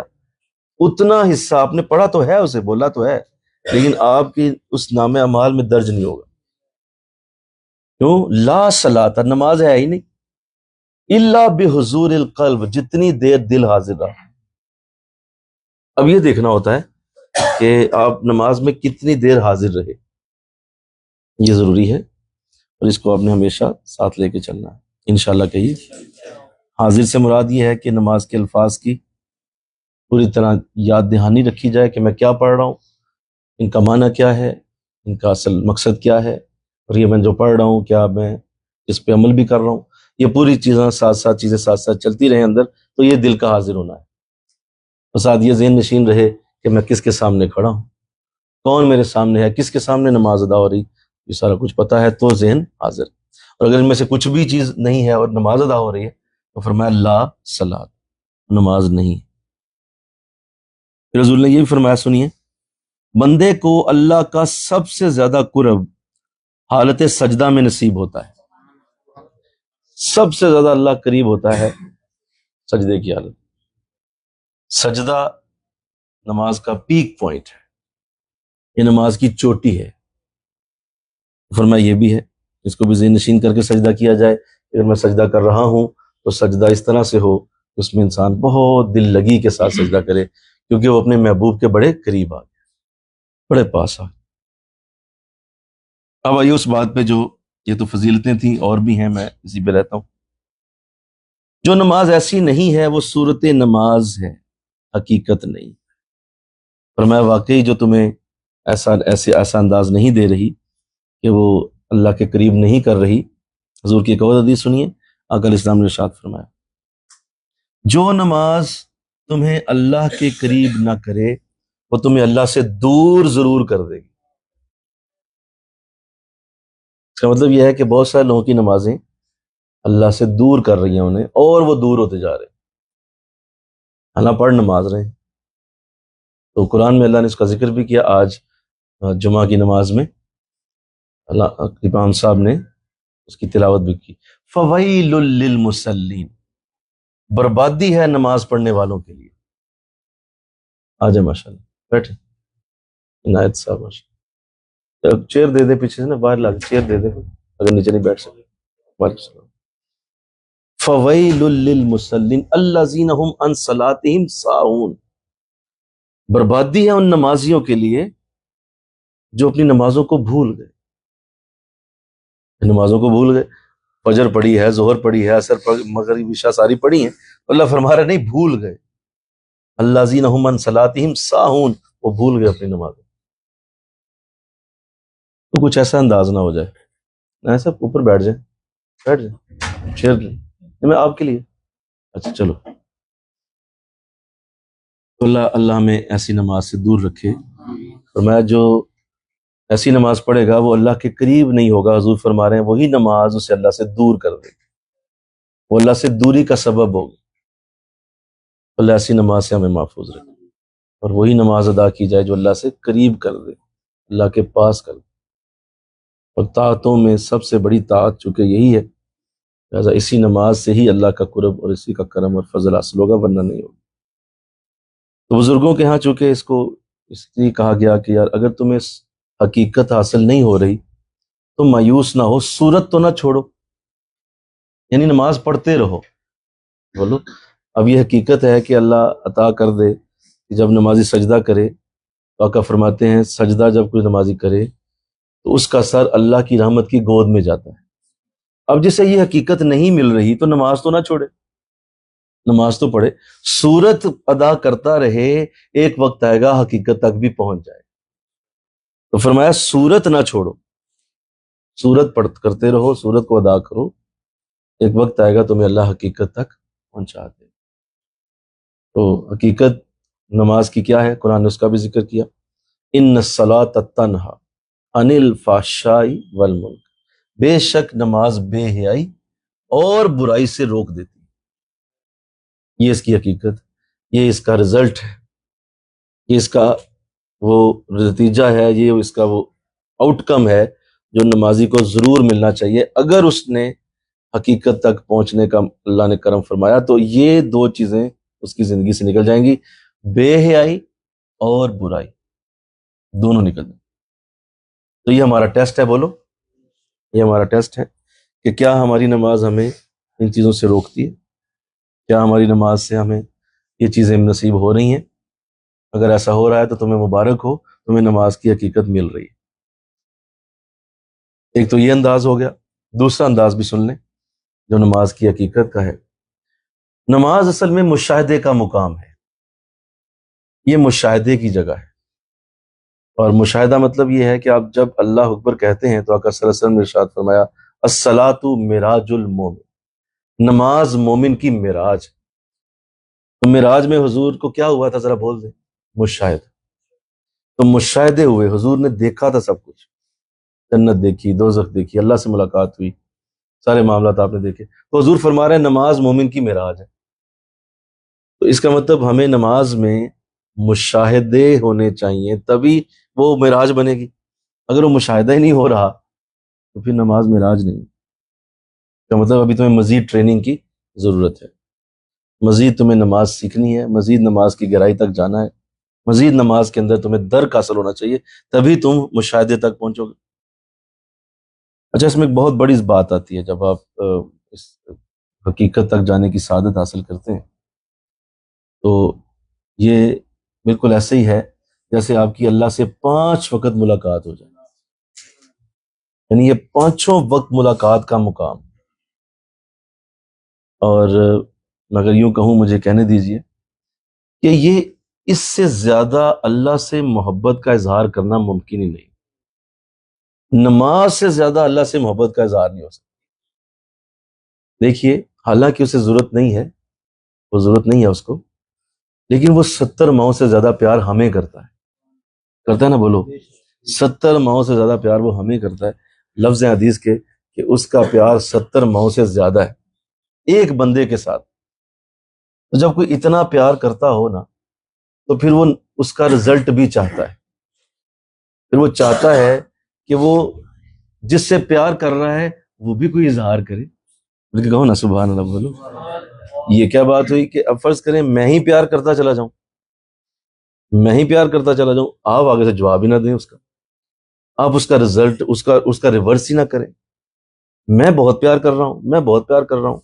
اتنا حصہ آپ نے پڑھا تو ہے، اسے بولا تو ہے، لیکن آپ کی اس نام اعمال میں درج نہیں ہوگا۔ کیوں؟ لا صلاۃ، نماز ہے ہی نہیں، الا بحضور القلب، جتنی دیر دل حاضر رہا۔ اب یہ دیکھنا ہوتا ہے کہ آپ نماز میں کتنی دیر حاضر رہے، یہ ضروری ہے، اور اس کو آپ نے ہمیشہ ساتھ لے کے چلنا ہے انشاءاللہ۔ کہیے حاضر سے مراد یہ ہے کہ نماز کے الفاظ کی پوری طرح یاد دہانی رکھی جائے کہ میں کیا پڑھ رہا ہوں، ان کا معنی کیا ہے، ان کا اصل مقصد کیا ہے، اور یہ میں جو پڑھ رہا ہوں کیا میں اس پہ عمل بھی کر رہا ہوں، یہ پوری چیزیں ساتھ ساتھ چلتی رہیں اندر، تو یہ دل کا حاضر ہونا ہے۔ اور ساتھ یہ ذہن نشین رہے کہ میں کس کے سامنے کھڑا ہوں، کون میرے سامنے ہے، کس کے سامنے نماز ادا ہو رہی، یہ سارا کچھ پتہ ہے تو ذہن حاضر۔ اور اگر ان میں سے کچھ بھی چیز نہیں ہے اور نماز ادا ہو رہی ہے تو فرمایا لا صلاۃ، نماز نہیں۔ رسول نے یہ بھی فرمایا، سنیے، بندے کو اللہ کا سب سے زیادہ قرب حالت سجدہ میں نصیب ہوتا ہے، سب سے زیادہ اللہ قریب ہوتا ہے سجدے کی حالت۔ سجدہ نماز کا پیک پوائنٹ ہے، یہ نماز کی چوٹی ہے۔ فرمایا یہ بھی ہے، اس کو بھی ذہن نشین کر کے سجدہ کیا جائے۔ اگر میں سجدہ کر رہا ہوں تو سجدہ اس طرح سے ہو کہ اس میں انسان بہت دل لگی کے ساتھ سجدہ کرے، کیونکہ وہ اپنے محبوب کے بڑے قریب آ گئے، بڑے پاس آ گئے۔ اب آئیے اس بات پہ، جو یہ تو فضیلتیں تھیں، اور بھی ہیں، میں اسی پہ رہتا ہوں۔ جو نماز ایسی نہیں ہے وہ صورت نماز ہے، حقیقت نہیں۔ فرمایا واقعی جو تمہیں ایسا انداز نہیں دے رہی کہ وہ اللہ کے قریب نہیں کر رہی۔ حضور کی ایک اور حدیث سنیے، آقا علیہ السلام نے ارشاد فرمایا، جو نماز تمہیں اللہ کے قریب نہ کرے وہ تمہیں اللہ سے دور ضرور کر دے گی۔ اس کا مطلب یہ ہے کہ بہت سارے لوگوں کی نمازیں اللہ سے دور کر رہی ہیں انہیں، اور وہ دور ہوتے جا رہے ہیں، اللہ پڑھ نماز رہے ہیں۔ تو قرآن میں اللہ نے اس کا ذکر بھی کیا۔ آج جمعہ کی نماز میں اللہ امام صاحب نے اس کی تلاوت بھی کی، فویل للمصلین، بربادی ہے نماز پڑھنے والوں کے لیے۔ آ جائے ماشاء اللہ، بیٹھے عنایت صاحب، ماشاء اللہ چیئر دے دے پیچھے سے نا، باہر لا کے چیئر دے دے اگر نیچے نہیں بیٹھ سکے۔ وعلیکم السلام۔ فویل للمصلین الذین هم عن صلاتهم ساہون، بربادی ہے ان نمازیوں کے لیے جو اپنی نمازوں کو بھول گئے، نمازوں کو بھول گئے۔ فجر پڑھی ہے، ظہر پڑھی ہے، عصر مغرب عشاء ساری پڑھی ہیں، اللہ فرما رہا نہیں بھول گئے، الذین هم عن صلاتهم ساہون، وہ بھول گئے اپنی نمازوں۔ تو کچھ ایسا انداز نہ ہو جائے، ایسا اوپر بیٹھ جائیں چیئر لیں، میں آپ کے لیے، اچھا چلو، اللہ ہمیں ایسی نماز سے دور رکھے۔ فرمایا جو ایسی نماز پڑھے گا وہ اللہ کے قریب نہیں ہوگا، حضور فرما رہے ہیں وہی نماز اسے اللہ سے دور کر دے گی، وہ اللہ سے دوری کا سبب ہوگی۔ اللہ ایسی نماز سے ہمیں محفوظ رکھے، اور وہی نماز ادا کی جائے جو اللہ سے قریب کر دے، اللہ کے پاس کر دے۔ اور طاعتوں میں سب سے بڑی طاعت چونکہ یہی ہے، لہٰذا اسی نماز سے ہی اللہ کا قرب اور اسی کا کرم اور فضل حاصل ہوگا، ورنہ نہیں ہوگا۔ تو بزرگوں کے ہاں چونکہ اس کو اس لیے کہا گیا کہ یار اگر تمہیں حقیقت حاصل نہیں ہو رہی تو مایوس نہ ہو، صورت تو نہ چھوڑو، یعنی نماز پڑھتے رہو۔ بولو، اب یہ حقیقت ہے کہ اللہ عطا کر دے کہ جب نمازی سجدہ کرے تو آقا فرماتے ہیں سجدہ جب کوئی نمازی کرے تو اس کا سر اللہ کی رحمت کی گود میں جاتا ہے۔ اب جسے یہ حقیقت نہیں مل رہی تو نماز تو نہ چھوڑے، نماز تو پڑھے، صورت ادا کرتا رہے، ایک وقت آئے گا حقیقت تک بھی پہنچ جائے۔ تو فرمایا صورت نہ چھوڑو، صورت پڑھ کرتے رہو، صورت کو ادا کرو، ایک وقت آئے گا تمہیں اللہ حقیقت تک پہنچا دے۔ تو حقیقت نماز کی کیا ہے؟ قرآن نے اس کا بھی ذکر کیا، ان الصلاۃ تنہی عن الفحشاء والمنکر، بے شک نماز بے حیائی اور برائی سے روک دیتی ہے۔ یہ اس کی حقیقت، یہ اس کا رزلٹ ہے، یہ اس کا وہ نتیجہ ہے، یہ اس کا وہ آؤٹ کم ہے جو نمازی کو ضرور ملنا چاہیے اگر اس نے حقیقت تک پہنچنے کا اللہ نے کرم فرمایا، تو یہ دو چیزیں اس کی زندگی سے نکل جائیں گی، بے حیائی اور برائی، دونوں نکل جائیں۔ تو یہ ہمارا ٹیسٹ ہے، بولو یہ ہمارا ٹیسٹ ہے کہ کیا ہماری نماز ہمیں ان چیزوں سے روکتی ہے، کیا ہماری نماز سے ہمیں یہ چیزیں نصیب ہو رہی ہیں۔ اگر ایسا ہو رہا ہے تو تمہیں مبارک ہو، تمہیں نماز کی حقیقت مل رہی ہے۔ ایک تو یہ انداز ہو گیا، دوسرا انداز بھی سن لیں جو نماز کی حقیقت کا ہے۔ نماز اصل میں مشاہدے کا مقام ہے، یہ مشاہدے کی جگہ ہے، اور مشاہدہ مطلب یہ ہے کہ آپ جب اللہ اکبر کہتے ہیں تو آقا صلی اللہ علیہ وسلم نے ارشاد فرمایا الصلاۃ معراج المومن، نماز مومن کی معراج۔ تو معراج میں حضور کو کیا ہوا تھا، ذرا بول دیں؟ مشاہدہ۔ تو مشاہدے ہوئے، حضور نے دیکھا تھا سب کچھ، جنت دیکھی، دوزخ دیکھی، اللہ سے ملاقات ہوئی، سارے معاملات آپ نے دیکھے۔ تو حضور فرما رہے ہیں نماز مومن کی معراج ہے۔ تو اس کا مطلب ہمیں نماز میں مشاہدے ہونے چاہیے، تبھی وہ معراج بنے گی۔ اگر وہ مشاہدہ ہی نہیں ہو رہا تو پھر نماز معراج نہیں۔ اس کا مطلب ابھی تمہیں مزید ٹریننگ کی ضرورت ہے، مزید تمہیں نماز سیکھنی ہے، مزید نماز کی گہرائی تک جانا ہے، مزید نماز کے اندر تمہیں درک حاصل ہونا چاہیے، تبھی تم مشاہدے تک پہنچو گے۔ اچھا، اس میں ایک بہت بڑی بات آتی ہے، جب آپ اس حقیقت تک جانے کی سعادت حاصل کرتے ہیں تو یہ بالکل ایسے ہی ہے جیسے آپ کی اللہ سے 5 وقت ملاقات ہو جائے، یعنی یہ 5 وقت ملاقات کا مقام۔ اور مگر یوں کہوں، مجھے کہنے دیجئے کہ یہ اس سے زیادہ اللہ سے محبت کا اظہار کرنا ممکن ہی نہیں۔ نماز سے زیادہ اللہ سے محبت کا اظہار نہیں ہو سکتا۔ دیکھیے، حالانکہ اسے ضرورت نہیں ہے، وہ ضرورت نہیں ہے اس کو، لیکن وہ 70 ماؤں سے زیادہ پیار ہمیں کرتا ہے نا، بولو 70 ماؤں سے زیادہ پیار وہ ہمیں کرتا ہے۔ لفظ حدیث کے کہ اس کا پیار 70 ماؤں سے زیادہ ہے ایک بندے کے ساتھ۔ تو جب کوئی اتنا پیار کرتا ہو نا، تو پھر وہ اس کا رزلٹ بھی چاہتا ہے، پھر وہ چاہتا ہے کہ وہ جس سے پیار کر رہا ہے وہ بھی کوئی اظہار کرے۔ بلکہ کہو نا سبحان اللہ، بولو۔ یہ کیا بات ہوئی کہ اب فرض کریں میں ہی پیار کرتا چلا جاؤں، میں ہی پیار کرتا چلا جاؤں، آپ آگے سے جواب ہی نہ دیں اس کا، آپ اس کا رزلٹ اس کا ریورس ہی نہ کریں۔ میں بہت پیار کر رہا ہوں، میں بہت پیار کر رہا ہوں،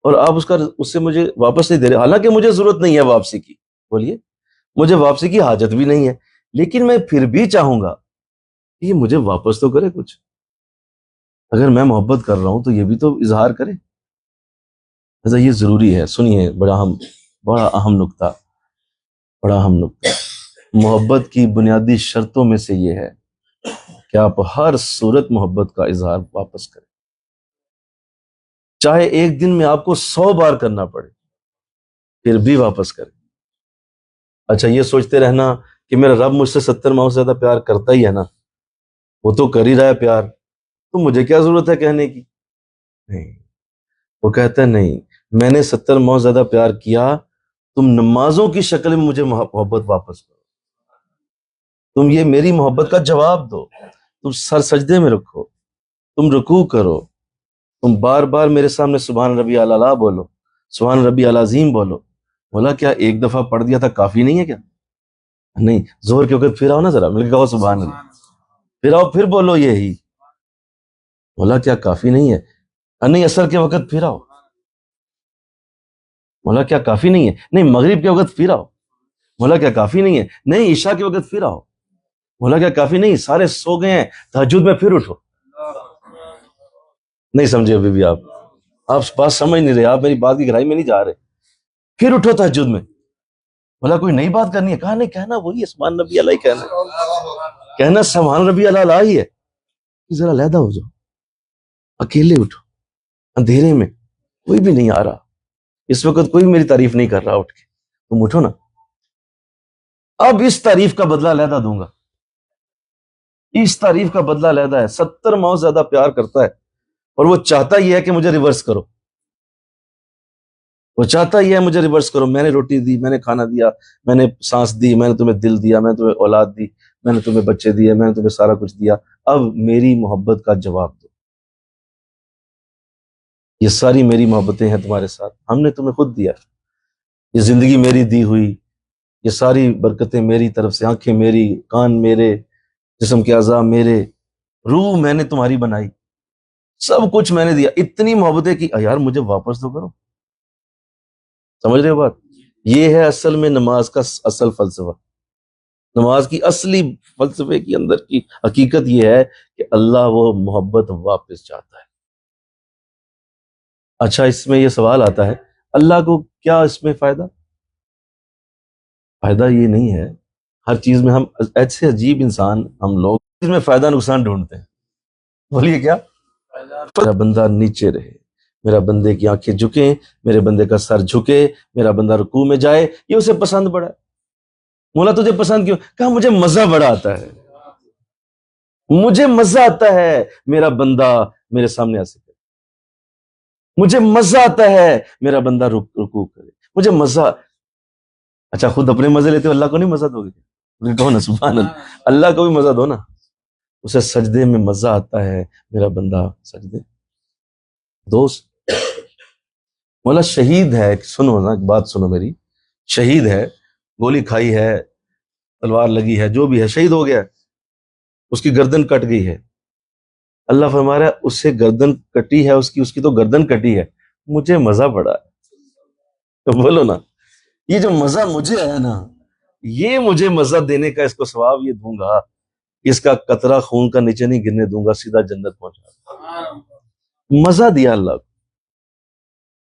اور آپ اس سے مجھے واپس نہیں دے رہے، حالانکہ مجھے ضرورت نہیں ہے واپسی کی، بولیے مجھے واپسی کی حاجت بھی نہیں ہے، لیکن میں پھر بھی چاہوں گا کہ یہ مجھے واپس تو کرے کچھ۔ اگر میں محبت کر رہا ہوں تو یہ بھی تو اظہار کرے۔ ایسا یہ ضروری ہے، سنیے، بڑا اہم نکتہ، بڑا اہم نکتہ۔ محبت کی بنیادی شرطوں میں سے یہ ہے کہ آپ ہر صورت محبت کا اظہار واپس کریں، چاہے ایک دن میں آپ کو 100 بار کرنا پڑے، پھر بھی واپس کریں۔ اچھا، یہ سوچتے رہنا کہ میرا رب مجھ سے 70 ماؤں سے زیادہ پیار کرتا ہی ہے نا، وہ تو کر ہی رہا ہے پیار، تو مجھے کیا ضرورت ہے کہنے کی؟ نہیں، وہ کہتا ہے نہیں، میں نے 70 ماؤں زیادہ پیار کیا، تم نمازوں کی شکل میں مجھے محبت واپس کرو، تم یہ میری محبت کا جواب دو، تم سر سجدے میں رکھو، تم رکوع کرو، تم بار بار میرے سامنے سبحان ربی الاعلیٰ بولو، سبحان ربی العظیم بولو۔ بولا کیا ایک دفعہ پڑھ دیا تھا کافی نہیں ہے کیا؟ نہیں، زہر کے وقت پھر آؤ نا، ذرا مل کے کہو سبحان اللہ، پھر آؤ پھر بولو یہی۔ بولا کیا کافی نہیں ہے؟ نہیں، عصر کے وقت پھر آؤ۔ بولا کیا کافی نہیں ہے؟ نہیں، مغرب کے وقت پھر آؤ۔ بولا کیا کافی نہیں ہے؟ نہیں، عشاء کے وقت پھر آؤ۔ بولا کیا کافی نہیں؟ سارے سو گئے ہیں، تہجد میں پھر اٹھو۔ نہیں سمجھے ابھی بھی آپ بات سمجھ نہیں رہے، آپ میری بات کی گہرائی میں نہیں جا رہے۔ پھر اٹھو تہجد میں۔ بولا کوئی نئی بات کرنی ہے؟ کہا نہیں، کہنا وہی ہے، سبحان ربی اللہ ہی کہنا سبحان ربی اللہ ہی ہے۔ ذرا علیحدہ ہو جاؤ، اکیلے اٹھو، اندھیرے میں، کوئی بھی نہیں آ رہا، اس وقت کوئی میری تعریف نہیں کر رہا، اٹھ کے تم اٹھو نا۔ اب اس تعریف کا بدلہ علیحدہ دوں گا، اس تعریف کا بدلہ علیحدہ ہے۔ 70 ماؤں زیادہ پیار کرتا ہے، اور وہ چاہتا ہی ہے کہ مجھے ریورس کرو، وہ چاہتا ہی ہے مجھے ریورس کرو۔ میں نے روٹی دی، میں نے کھانا دیا، میں نے سانس دی، میں نے تمہیں دل دیا، میں نے تمہیں اولاد دی، میں نے تمہیں بچے دیے، میں نے تمہیں سارا کچھ دیا، اب میری محبت کا جواب دو۔ یہ ساری میری محبتیں ہیں تمہارے ساتھ، ہم نے تمہیں خود دیا، یہ زندگی میری دی ہوئی، یہ ساری برکتیں میری طرف سے، آنکھیں میری، کان میرے، جسم کے اعضاء میرے، روح میں نے تمہاری بنائی، سب کچھ میں نے دیا، اتنی محبتیں کی، یار مجھے واپس تو کرو۔ سمجھ رہے ہو بات؟ یہ ہے اصل میں نماز کا اصل فلسفہ، نماز کی اصلی فلسفے کی اندر کی حقیقت یہ ہے کہ اللہ وہ محبت واپس چاہتا ہے۔ اچھا، اس میں یہ سوال آتا ہے، اللہ کو کیا اس میں فائدہ؟ فائدہ یہ نہیں ہے، ہر چیز میں ہم ایسے عجیب انسان ہم لوگ اس میں فائدہ نقصان ڈھونڈتے ہیں۔ بولیے کیا؟ میرا بندہ نیچے رہے، میرا بندے کی آنکھیں جھکیں، میرے بندے کا سر جھکے، میرا بندہ رکوع میں جائے، یہ اسے پسند بڑا ہے۔ مولا تجھے پسند کیوں؟ کہا مجھے مزہ بڑا آتا ہے، مجھے مزہ آتا ہے میرا بندہ میرے سامنے آ سکے، مجھے مزہ آتا ہے میرا بندہ رکوع کرے، مجھے مزہ۔ اچھا، خود اپنے مزے لیتے ہو، اللہ کو نہیں مزہ دو گے؟ کہو نا سبحان اللہ، اللہ کو بھی مزہ دو نا۔ اسے سجدے میں مزہ آتا ہے میرا بندہ سجدے۔ دوست، مولا شہید ہے، سنو نا، ایک بات سنو میری، شہید ہے، گولی کھائی ہے، تلوار لگی ہے، جو بھی ہے، شہید ہو گیا ہے، اس کی گردن کٹ گئی ہے، اللہ فرما رہا ہے اس سے گردن کٹی ہے، اس کی تو گردن کٹی ہے، مجھے مزہ بڑا ہے۔ تو بولو نا، یہ جو مزہ مجھے ہے نا، یہ مجھے مزہ دینے کا اس کو ثواب یہ دوں گا، اس کا قطرہ خون کا نیچے نہیں گرنے دوں گا، سیدھا جنت پہنچا۔ مزہ دیا اللہ کو،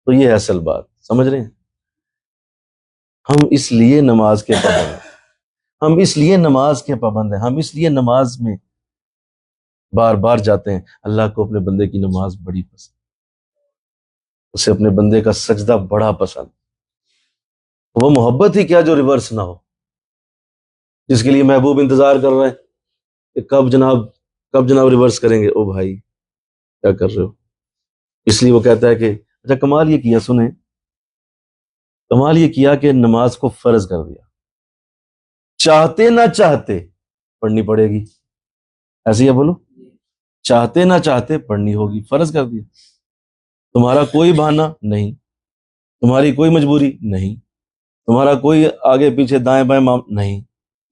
تو یہ ہے اصل بات، سمجھ رہے ہیں؟ ہم اس لیے نماز کے پابند ہیں، ہم اس لیے نماز کے پابند ہیں، ہم اس لیے نماز میں بار بار جاتے ہیں۔ اللہ کو اپنے بندے کی نماز بڑی پسند، اسے اپنے بندے کا سجدہ بڑا پسند۔ وہ محبت ہی کیا جو ریورس نہ ہو، جس کے لیے محبوب انتظار کر رہے ہیں کہ کب جناب ریورس کریں گے۔ او بھائی کیا کر رہے ہو؟ اس لیے وہ کہتا ہے کہ اچھا، کمال یہ کیا، سنیں، کمال یہ کیا کہ نماز کو فرض کر دیا، چاہتے نہ چاہتے پڑھنی پڑے گی، ایسے ہی بولو، چاہتے نہ چاہتے پڑھنی ہوگی، فرض کر دیا۔ تمہارا کوئی بہانہ نہیں، تمہاری کوئی مجبوری نہیں، تمہارا کوئی آگے پیچھے دائیں بائیں نہیں،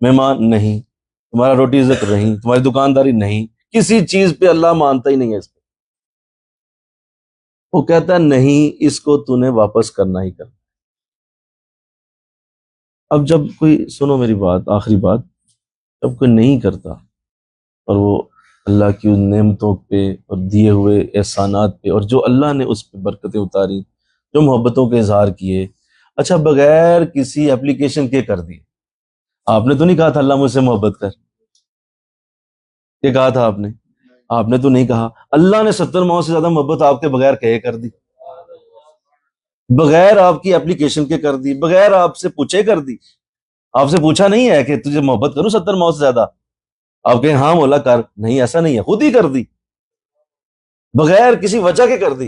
مہمان نہیں، تمہارا روٹی رزق نہیں، تمہاری دکانداری نہیں، کسی چیز پہ اللہ مانتا ہی نہیں ہے اس پہ۔ وہ کہتا ہے نہیں، اس کو تو نے واپس کرنا ہی کرنا۔ اب جب کوئی، سنو میری بات، آخری بات، جب کوئی نہیں کرتا اور وہ اللہ کی ان نعمتوں پہ اور دیے ہوئے احسانات پہ، اور جو اللہ نے اس پہ برکتیں اتاری، جو محبتوں کے اظہار کیے، اچھا بغیر کسی اپلیکیشن کے کر دیے۔ آپ نے تو نہیں کہا تھا اللہ مجھ سے محبت کر، یہ کہا تھا آپ نے تو نہیں کہا۔ اللہ نے 70 ماؤں سے زیادہ محبت آپ کے بغیر کہے کر دی، بغیر آپ کی اپلیکیشن کے کر دی، بغیر آپ سے پوچھے کر دی۔ آپ سے پوچھا نہیں ہے کہ تجھے محبت کروں 70 ماؤں سے زیادہ، آپ کہیں ہاں مولا کر، نہیں، ایسا نہیں ہے، خود ہی کر دی، بغیر کسی وجہ کے کر دی،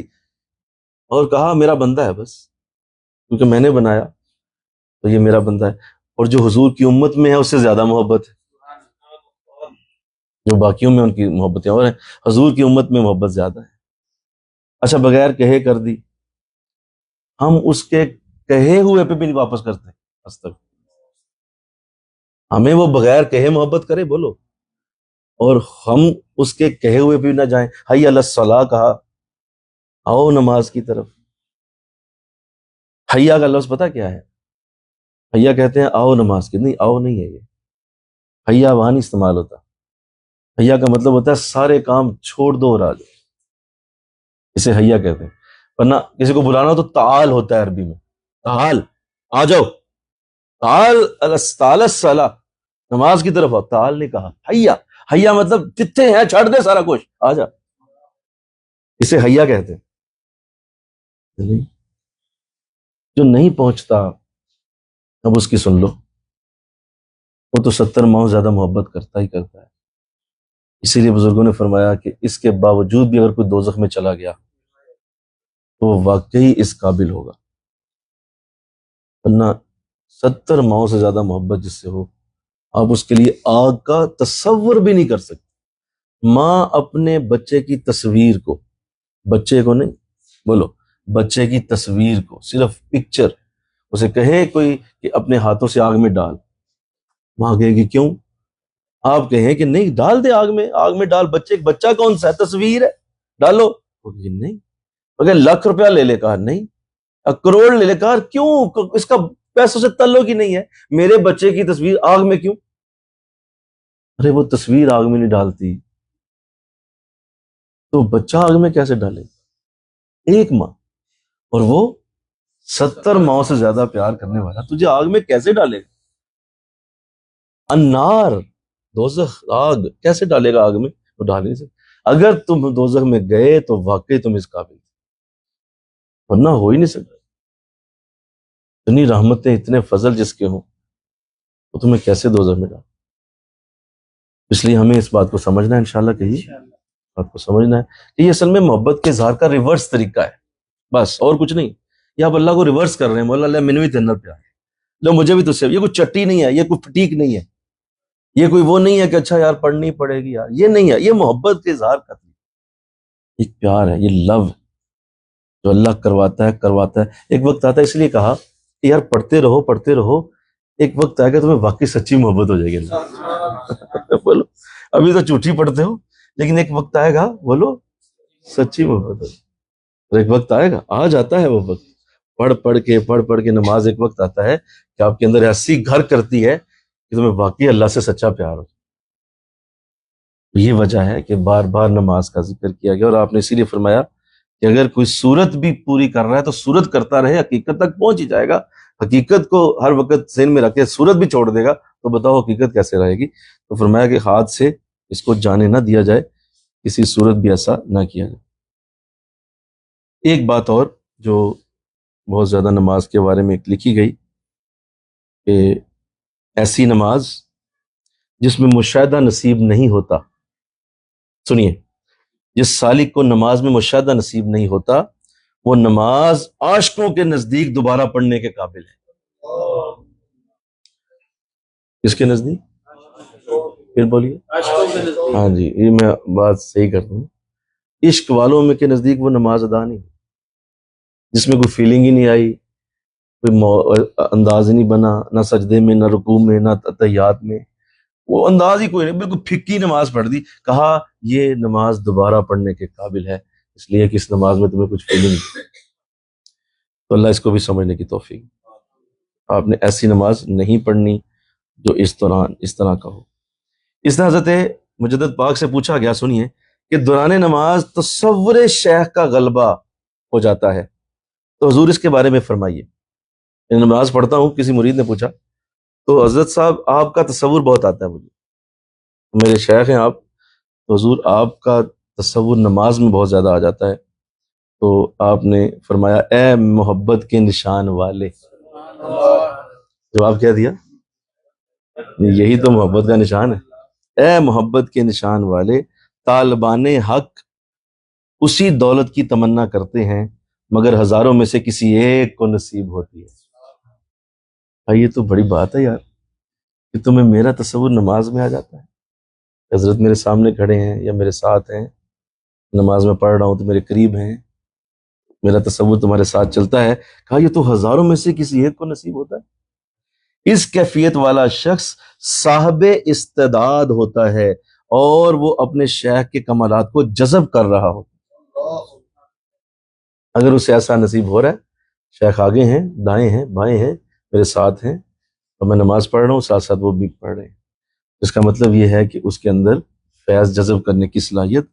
اور کہا میرا بندہ ہے بس، کیونکہ میں نے بنایا تو یہ میرا بندہ ہے۔ اور جو حضور کی امت میں ہے اس سے زیادہ محبت ہے، جو باقیوں میں ان کی محبتیں اور ہیں، حضور کی امت میں محبت زیادہ ہے۔ اچھا بغیر کہے کر دی، ہم اس کے کہے ہوئے پہ بھی نہیں واپس کرتے، استغفر، ہمیں وہ بغیر کہے محبت کرے، بولو، اور ہم اس کے کہے ہوئے بھی نہ جائیں۔ حی علی الصلاح کہا، آؤ نماز کی طرف۔ حیا کا لفظ پتہ کیا ہے؟ حیا کہتے ہیں آؤ نماز کی، نہیں، آؤ نہیں ہے، یہ حیا وہاں نہیں استعمال ہوتا۔ حیا کا مطلب ہوتا ہے سارے کام چھوڑ دو اور آ جاؤ، اسے حیا کہتے ہیں۔ ورنہ کسی کو بلانا ہو تو تعال ہوتا ہے عربی میں، تعال، آ جاؤ، تعال تعال الصلاح، نماز کی طرف آؤ، تعال نہیں کہا، حیا۔ حیا مطلب جتنے ہیں چھڑ دے سارا کچھ، آ جا، اسے حیا کہتے ہیں۔ جو نہیں پہنچتا اب اس کی سن لو، وہ تو 70 ماؤں زیادہ محبت کرتا ہی کرتا ہے۔ اسی لیے بزرگوں نے فرمایا کہ اس کے باوجود بھی اگر کوئی دوزخ میں چلا گیا تو وہ واقعی اس قابل ہوگا، ورنہ 70 ماؤں سے زیادہ محبت جس سے ہو، آپ اس کے لیے آگ کا تصور بھی نہیں کر سکتے۔ ماں اپنے بچے کی تصویر کو، بچے کو نہیں، بولو بچے کی تصویر کو، صرف پکچر، اسے کہے کوئی کہ اپنے ہاتھوں سے آگ میں ڈال، ماں کہے گی کیوں؟ آپ کہیں کہ نہیں ڈال دے آگ میں ڈال، بچہ کون سا ہے، تصویر ہے، ڈالو، وہ کہے نہیں، اگر لاکھ روپیہ لے لے، کہا نہیں، کروڑ لے لے، کہا کیوں، اس کا پیسوں سے تعلق ہی نہیں ہے، میرے بچے کی تصویر آگ میں کیوں؟ ارے وہ تصویر آگ میں نہیں ڈالتی تو بچہ آگ میں کیسے ڈالے؟ ایک ماں، اور وہ 70 ماؤں سے زیادہ پیار کرنے والا تجھے آگ میں کیسے ڈالے گا؟ النار، دوزخ، آگ کیسے ڈالے گا آگ میں؟ وہ ڈال نہیں سکتا۔ اگر تم دوزخ میں گئے تو واقعی تم اس قابل، ورنہ ہو ہی نہیں سکتا۔ اتنی رحمتیں، اتنے فضل جس کے ہوں، وہ تمہیں کیسے دوزخ میں ڈال؟ اس لیے ہمیں اس بات کو سمجھنا ہے، انشاءاللہ کہیے، بات کو سمجھنا ہے کہ یہ اصل میں محبت کے اظہار کا ریورس طریقہ ہے، بس اور کچھ نہیں۔ یہ آپ اللہ کو ریورس کر رہے ہیں، مولا اللہ میں بھی تیرے نال پیار ہے، لو مجھے بھی تجھ سے، یہ کوئی چٹی نہیں ہے، یہ کوئی فٹیک نہیں ہے، یہ کوئی وہ نہیں ہے کہ اچھا یار پڑھنی پڑے گی یار، یہ نہیں ہے، یہ محبت کے اظہار کا ایک پیار ہے، یہ لو جو اللہ کرواتا ہے۔ ایک وقت آتا ہے، اس لیے کہا کہ یار پڑھتے رہو، ایک وقت آئے گا تمہیں واقعی سچی محبت ہو جائے گی اللہ بولو ابھی تو جھوٹی پڑھتے ہو، لیکن ایک وقت آئے گا، بولو سچی محبت ہو، اور ایک وقت آئے گا، آ جاتا ہے وہ وقت، پڑھ کے نماز، ایک وقت آتا ہے کہ آپ کے اندر ایسی گھر کرتی ہے کہ تمہیں واقعی اللہ سے سچا پیار ہو۔ یہ وجہ ہے کہ بار بار نماز کا ذکر کیا گیا، اور آپ نے اسی لیے فرمایا کہ اگر کوئی صورت بھی پوری کر رہا ہے تو صورت کرتا رہے، حقیقت تک پہنچ ہی جائے گا۔ حقیقت کو ہر وقت ذہن میں رکھے، صورت بھی چھوڑ دے گا تو بتاؤ حقیقت کیسے رہے گی؟ تو فرمایا کہ ہاتھ سے اس کو جانے نہ دیا جائے، کسی صورت بھی ایسا نہ کیا جائے۔ ایک بات اور جو بہت زیادہ نماز کے بارے میں لکھی گئی کہ ایسی نماز جس میں مشاہدہ نصیب نہیں ہوتا، سنیے، جس سالک کو نماز میں مشاہدہ نصیب نہیں ہوتا وہ نماز عاشقوں کے نزدیک دوبارہ پڑھنے کے قابل ہے۔ کس کے نزدیک؟ پھر بولیے۔ ہاں جی، یہ میں بات صحیح کر دوں، عشق والوں میں کے نزدیک وہ نماز ادا نہیں، جس میں کوئی فیلنگ ہی نہیں آئی، کوئی انداز ہی نہیں بنا، نہ سجدے میں، نہ رکوع میں، نہ تحیات میں، وہ انداز ہی کوئی نہیں، بالکل پھکی نماز پڑھ دی، کہا یہ نماز دوبارہ پڑھنے کے قابل ہے، اس لیے کہ اس نماز میں تمہیں کچھ فیلنگ نہیں۔ تو اللہ اس کو بھی سمجھنے کی توفیق۔ آپ نے ایسی نماز نہیں پڑھنی جو اس طرح کا ہو۔ اس طرح حضرت مجدد پاک سے پوچھا گیا، سنیے، کہ دوران نماز تصور شیخ کا غلبہ ہو جاتا ہے، تو حضور اس کے بارے میں فرمائیے۔ میں نماز پڑھتا ہوں، کسی مرید نے پوچھا تو حضرت صاحب آپ کا تصور بہت آتا ہے مجھے، میرے شیخ ہیں آپ، تو حضور آپ کا تصور نماز میں بہت زیادہ آ جاتا ہے، تو آپ نے فرمایا اے محبت کے نشان والے، جواب کیا دیا؟ یہی تو محبت کا نشان ہے، اے محبت کے نشان والے، طالبان حق اسی دولت کی تمنا کرتے ہیں مگر ہزاروں میں سے کسی ایک کو نصیب ہوتی ہے۔ یہ تو بڑی بات ہے یار، کہ تمہیں میرا تصور نماز میں آ جاتا ہے، حضرت میرے سامنے کھڑے ہیں یا میرے ساتھ ہیں، نماز میں پڑھ رہا ہوں تو میرے قریب ہیں، میرا تصور تمہارے ساتھ چلتا ہے، کہا یہ تو ہزاروں میں سے کسی ایک کو نصیب ہوتا ہے۔ اس کیفیت والا شخص صاحب استعداد ہوتا ہے اور وہ اپنے شیخ کے کمالات کو جذب کر رہا ہوتا ہے۔ اگر اسے ایسا نصیب ہو رہا ہے، شیخ آگے ہیں، دائیں ہیں، بائیں ہیں، میرے ساتھ ہیں، اور میں نماز پڑھ رہا ہوں، ساتھ ساتھ وہ بھی پڑھ رہے ہیں، اس کا مطلب یہ ہے کہ اس کے اندر فیض جذب کرنے کی صلاحیت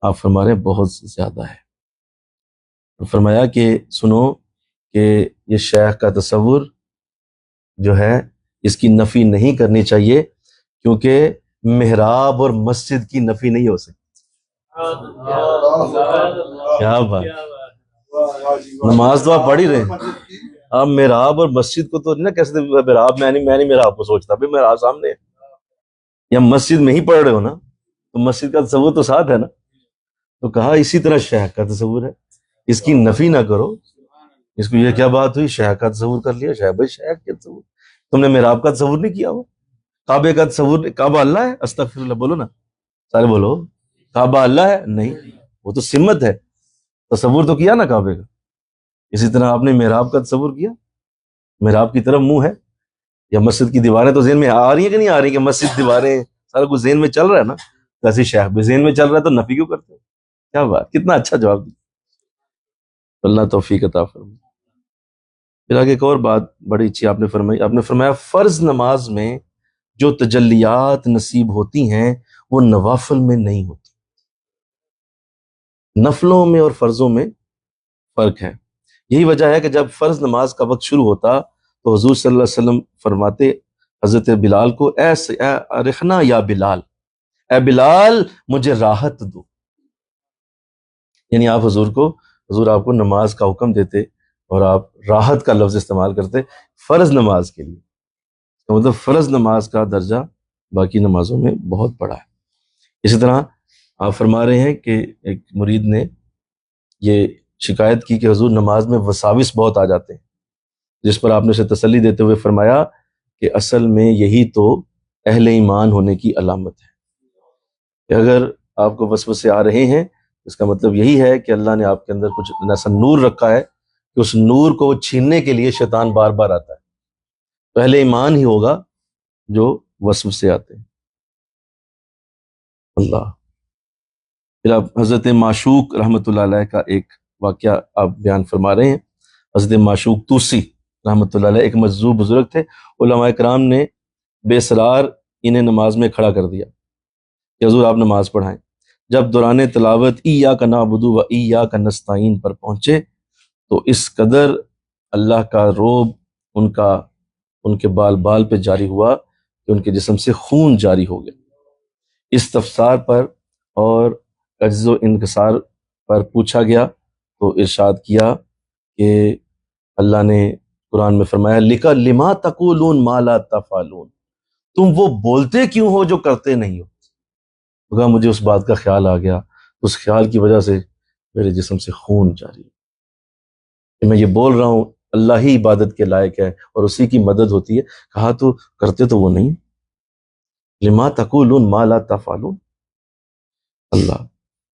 آپ فرما رہے ہیں بہت زیادہ ہے۔ فرمایا کہ سنو کہ یہ شیخ کا تصور جو ہے اس کی نفی نہیں کرنی چاہیے، کیونکہ محراب اور مسجد کی نفی نہیں ہو سکتی۔ کیا بات، نماز تو آپ پڑھ ہی رہے ہیں، آپ محراب اور مسجد کو تو نہیں نا کیسے، محراب میں نہیں محراب کو سوچتا، بھی محراب سامنے ہے، یا مسجد میں ہی پڑھ رہے ہو نا، تو مسجد کا تصور تو ساتھ ہے نا، تو کہا اسی طرح شیخ کا تصور ہے، اس کی نفی نہ کرو۔ اس کو یہ کیا بات ہوئی، شیخ کا تصور کر لیا، شیخ بھائی شیخ کے تصور، تم نے محراب کا تصور نہیں کیا ہو، کعبے کا تصور، کعبہ اللہ ہے، استغفر اللہ بولو نا، سارے بولو، کعبہ اللہ ہے نہیں، وہ تو سمت ہے، تصور تو کیا نا کعبے کا. اسی طرح آپ نے محراب کا تصور کیا؟ محراب کی طرف منہ ہے یا مسجد کی دیواریں تو ذہن میں آ رہی ہیں کہ نہیں آ رہی کہ مسجد دیواریں سارا کچھ ذہن میں چل رہا ہے نا؟ تو ایسے شیخ بھی ذہن میں چل رہا ہے تو نفی کیوں کرتے ہو؟ کیا بات، کتنا اچھا جواب دیا. اللہ توفیق عطا فرمائے. پھر آگے ایک اور بات بڑی اچھی آپ نے فرمائی. آپ نے فرمایا فرض نماز میں جو تجلیات نصیب ہوتی ہیں وہ نوافل میں نہیں ہوتی. نفلوں میں اور فرضوں میں فرق ہے. یہی وجہ ہے کہ جب فرض نماز کا وقت شروع ہوتا تو حضور صلی اللہ علیہ وسلم فرماتے حضرت بلال کو، اے رخنا یا بلال، اے بلال مجھے راحت دو. یعنی آپ حضور آپ کو نماز کا حکم دیتے اور آپ راحت کا لفظ استعمال کرتے فرض نماز کے لیے. مطلب فرض نماز کا درجہ باقی نمازوں میں بہت بڑا ہے. اسی طرح آپ فرما رہے ہیں کہ ایک مرید نے یہ شکایت کی کہ حضور نماز میں وساوس بہت آ جاتے ہیں، جس پر آپ نے اسے تسلی دیتے ہوئے فرمایا کہ اصل میں یہی تو اہل ایمان ہونے کی علامت ہے کہ اگر آپ کو وسوسے آ رہے ہیں اس کا مطلب یہی ہے کہ اللہ نے آپ کے اندر کچھ ایسا نور رکھا ہے کہ اس نور کو چھیننے کے لیے شیطان بار بار آتا ہے. تو اہل ایمان ہی ہوگا جو وسوسے آتے ہیں. اللہ. پھر آپ حضرت معشوق رحمۃ اللہ علیہ کا ایک واقعہ آپ بیان فرما رہے ہیں. حضرت معشوق توسی رحمۃ اللہ علیہ ایک مجذوب بزرگ تھے. علماء کرام نے بے سرار انہیں نماز میں کھڑا کر دیا کہ حضور آپ نماز پڑھائیں. جب دوران تلاوت ایاک نعبد و ایاک نستعین پر پہنچے تو اس قدر اللہ کا روب ان کے بال بال پہ جاری ہوا کہ ان کے جسم سے خون جاری ہو گیا. استفسار پر اور عجز و انکسار پر پوچھا گیا تو ارشاد کیا کہ اللہ نے قرآن میں فرمایا لکھا لما تقولون ما لا تفعلون، تم وہ بولتے کیوں ہو جو کرتے نہیں ہو. مجھے اس بات کا خیال آ گیا، اس خیال کی وجہ سے میرے جسم سے خون جاری کہ میں یہ بول رہا ہوں اللہ ہی عبادت کے لائق ہے اور اسی کی مدد ہوتی ہے. کہا تو کرتے تو وہ نہیں. لما تقولون ما لا تفعلون. اللہ.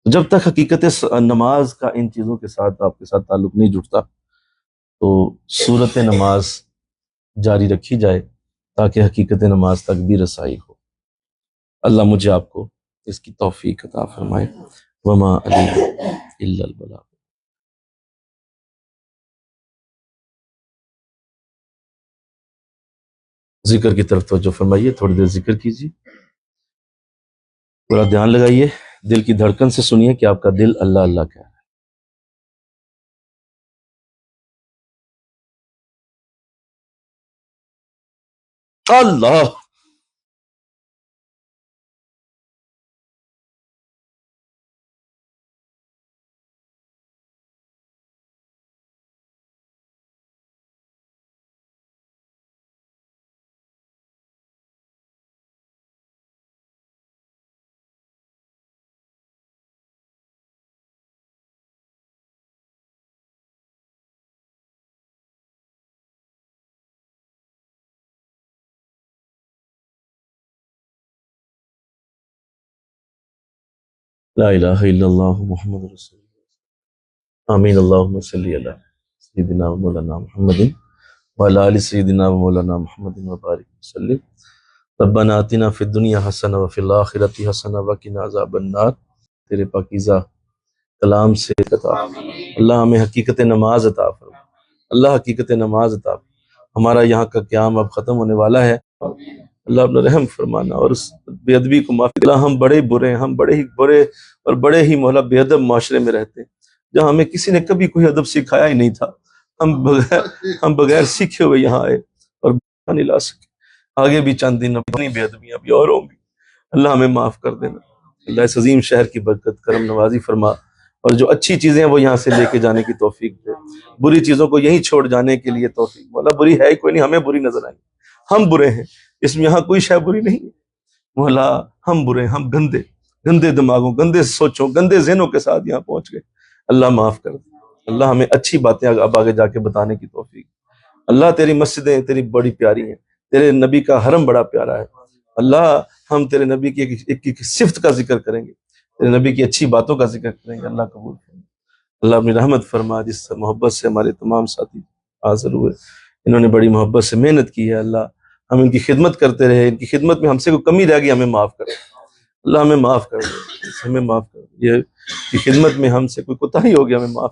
جب تک حقیقت نماز کا ان چیزوں کے ساتھ آپ کے ساتھ تعلق نہیں جڑتا تو صورت نماز جاری رکھی جائے تاکہ حقیقت نماز تک بھی رسائی ہو. اللہ مجھے آپ کو اس کی توفیق عطا فرمائے. وما علینا الا البلاغ. ذکر کی طرف توجہ فرمائیے، تھوڑی دیر ذکر کیجیے، تھوڑا دھیان لگائیے، دل کی دھڑکن سے سنیے کہ آپ کا دل اللہ اللہ کہہ رہا ہے. اللہ. لا الہ الا اللہ محمد رسول اللہ. آمین. اللہم صلی علی سیدنا و مولانا محمد وعلی آل سیدنا و مولانا محمد وبارک وسلم. ربنا آتنا فی الدنیا حسنہ وفی الآخرۃ حسنہ وقنا عذاب النار. تیرے پاکیزہ کلام سے عطا اللہ ہمیں حقیقت نماز عطا فرما. اللہ حقیقت نماز عطا فرما. ہمارا یہاں کا قیام اب ختم ہونے والا ہے. اللہ اپنا رحم فرمانا اور اس بے ادبی کو معافی. اللہ ہم بڑے برے ہیں، ہم بڑے ہی برے اور بڑے ہی مولا بے ادب معاشرے میں رہتے ہیں جہاں ہمیں کسی نے کبھی کوئی ادب سکھایا ہی نہیں تھا. ہم بغیر سیکھے ہوئے یہاں آئے اور نہیں لا سکے. آگے بھی چند دن اپنی بے ادبیاں بھی اور ہوں گی. اللہ ہمیں معاف کر دینا. اللہ اس عظیم شہر کی برکت کرم نوازی فرما اور جو اچھی چیزیں ہیں وہ یہاں سے لے کے جانے کی توفیق دے، بری چیزوں کو یہیں چھوڑ جانے کے لیے توفیق. مولا بری ہے ہی کوئی نہیں، ہمیں بری نظر آئی، ہم برے ہیں، اس میں یہاں کوئی شے بری نہیں ہے. مولا ہم برے ہیں، ہم گندے دماغوں، گندے سوچوں، گندے ذہنوں کے ساتھ یہاں پہنچ گئے. اللہ معاف کر دے. اللہ ہمیں اچھی باتیں اب آگے جا کے بتانے کی توفیق. اللہ تیری مسجدیں تیری بڑی پیاری ہیں، تیرے نبی کا حرم بڑا پیارا ہے. اللہ ہم تیرے نبی کی ایک صفت کا ذکر کریں گے، تیرے نبی کی اچھی باتوں کا ذکر کریں گے. اللہ قبول کریں. اللہ اپنی رحمت فرما، جس محبت سے ہمارے تمام ساتھی حاضر ہوئے، انہوں نے بڑی محبت سے محنت کی ہے، اللہ ہم ان کی خدمت کرتے رہے، ان کی خدمت میں ہم سے کوئی کمی رہ گئی ہمیں معاف کر دے، اللہ ہمیں معاف کر دے، ہمیں معاف کر دے، یہ کی خدمت میں ہم سے کوئی کوتاہی ہو گئی ہمیں معاف،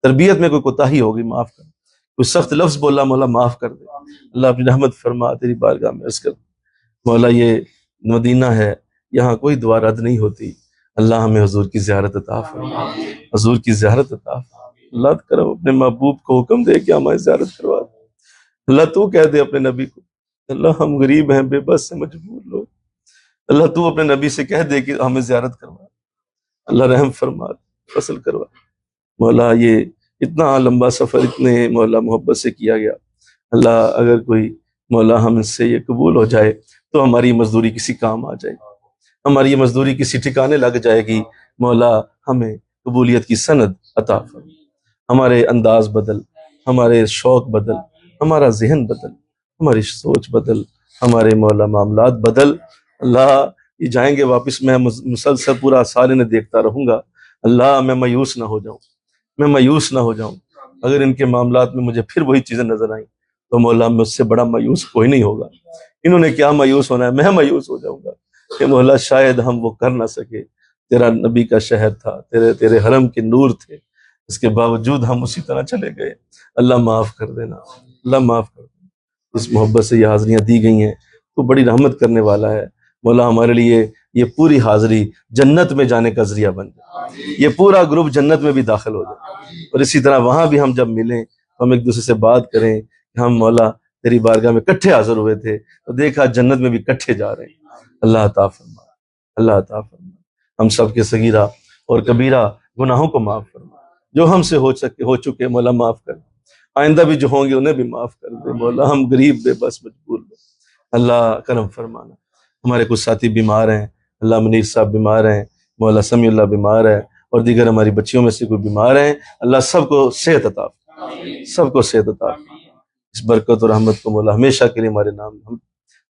تربیت میں کوئی کوتاہی ہو گئی معاف کر دے، کوئی سخت لفظ بولا مولا معاف کر دے، اللہ اپنی رحمت فرما، تیری بارگاہ میں عرض کر مولا یہ مدینہ ہے، یہاں کوئی دعا رد نہیں ہوتی، اللہ ہمیں حضور کی زیارت عطا فرما، حضور کی زیارت عطا فرما، اللہ کرم اپنے محبوب کو حکم دے کہ ہماری زیارت کروا دے، اللہ تو کہہ دے اپنے نبی کو، اللہ ہم غریب ہیں، بے بس ہیں، مجبور لوگ، اللہ تو اپنے نبی سے کہہ دے کہ ہمیں زیارت کروا، اللہ رحم فرما، فصل کروا، مولا یہ اتنا لمبا سفر اتنے مولا محبت سے کیا گیا، اللہ اگر کوئی مولا ہم سے یہ قبول ہو جائے تو ہماری مزدوری کسی کام آ جائے گی، ہماری یہ مزدوری کسی ٹھکانے لگ جائے گی، مولا ہمیں قبولیت کی سند عطا فرما، ہمارے انداز بدل، ہمارے شوق بدل، ہمارا ذہن بدل، ہماری سوچ بدل، ہمارے مولا معاملات بدل، اللہ یہ جائیں گے واپس، میں مسلسل پورا سال انہیں دیکھتا رہوں گا، اللہ میں مایوس نہ ہو جاؤں، میں مایوس نہ ہو جاؤں، اگر ان کے معاملات میں مجھے پھر وہی چیزیں نظر آئیں تو مولا مجھ سے بڑا مایوس کوئی نہیں ہوگا، انہوں نے کیا مایوس ہونا ہے، میں مایوس ہو جاؤں گا کہ مولا شاید ہم وہ کر نہ سکے، تیرا نبی کا شہر تھا، تیرے حرم کے نور تھے، اس کے باوجود ہم اسی طرح چلے گئے، اللہ معاف کر دینا، اللہ معاف کر دینا، اس محبت سے یہ حاضریاں دی گئی ہیں، تو بڑی رحمت کرنے والا ہے، مولا ہمارے لیے یہ پوری حاضری جنت میں جانے کا ذریعہ بن جائے، یہ پورا گروپ جنت میں بھی داخل ہو جائے، اور اسی طرح وہاں بھی ہم جب ملیں ہم ایک دوسرے سے بات کریں کہ ہم مولا تیری بارگاہ میں کٹھے حاضر ہوئے تھے، تو دیکھا جنت میں بھی کٹھے جا رہے ہیں، اللہ عطا فرما، اللہ عطا فرما، ہم سب کے صغیرہ اور کبیرہ گناہوں کو معاف فرما، جو ہم سے ہو چکے مولا معاف کر، آئندہ بھی جو ہوں گے انہیں بھی معاف کر دے، مولا ہم غریب بے بس مجبور لوگ، اللہ کرم فرمانا، ہمارے کچھ ساتھی بیمار ہیں، اللہ منیر صاحب بیمار ہیں، مولا سمیع اللہ بیمار ہے، اور دیگر ہماری بچیوں میں سے کوئی بیمار ہیں، اللہ سب کو صحت عطا فرما، سب کو صحت عطا فرما، اس برکت اور رحمت کو مولا ہمیشہ کے لیے ہمارے نام ہم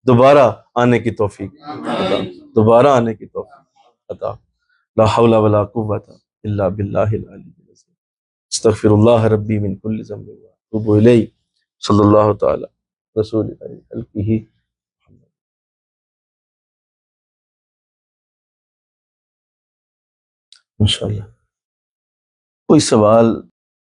دوبارہ آنے کی توفیق عطا، دوبارہ آنے کی توفیق عطا، لا حول ولا قوت الا باللہ العلی العظیم، استغفر اللہ ربی من کل ذنب واتوب الیہ، صلی اللہ تعالی رسول خلقہ انشاءاللہ۔ کوئی سوال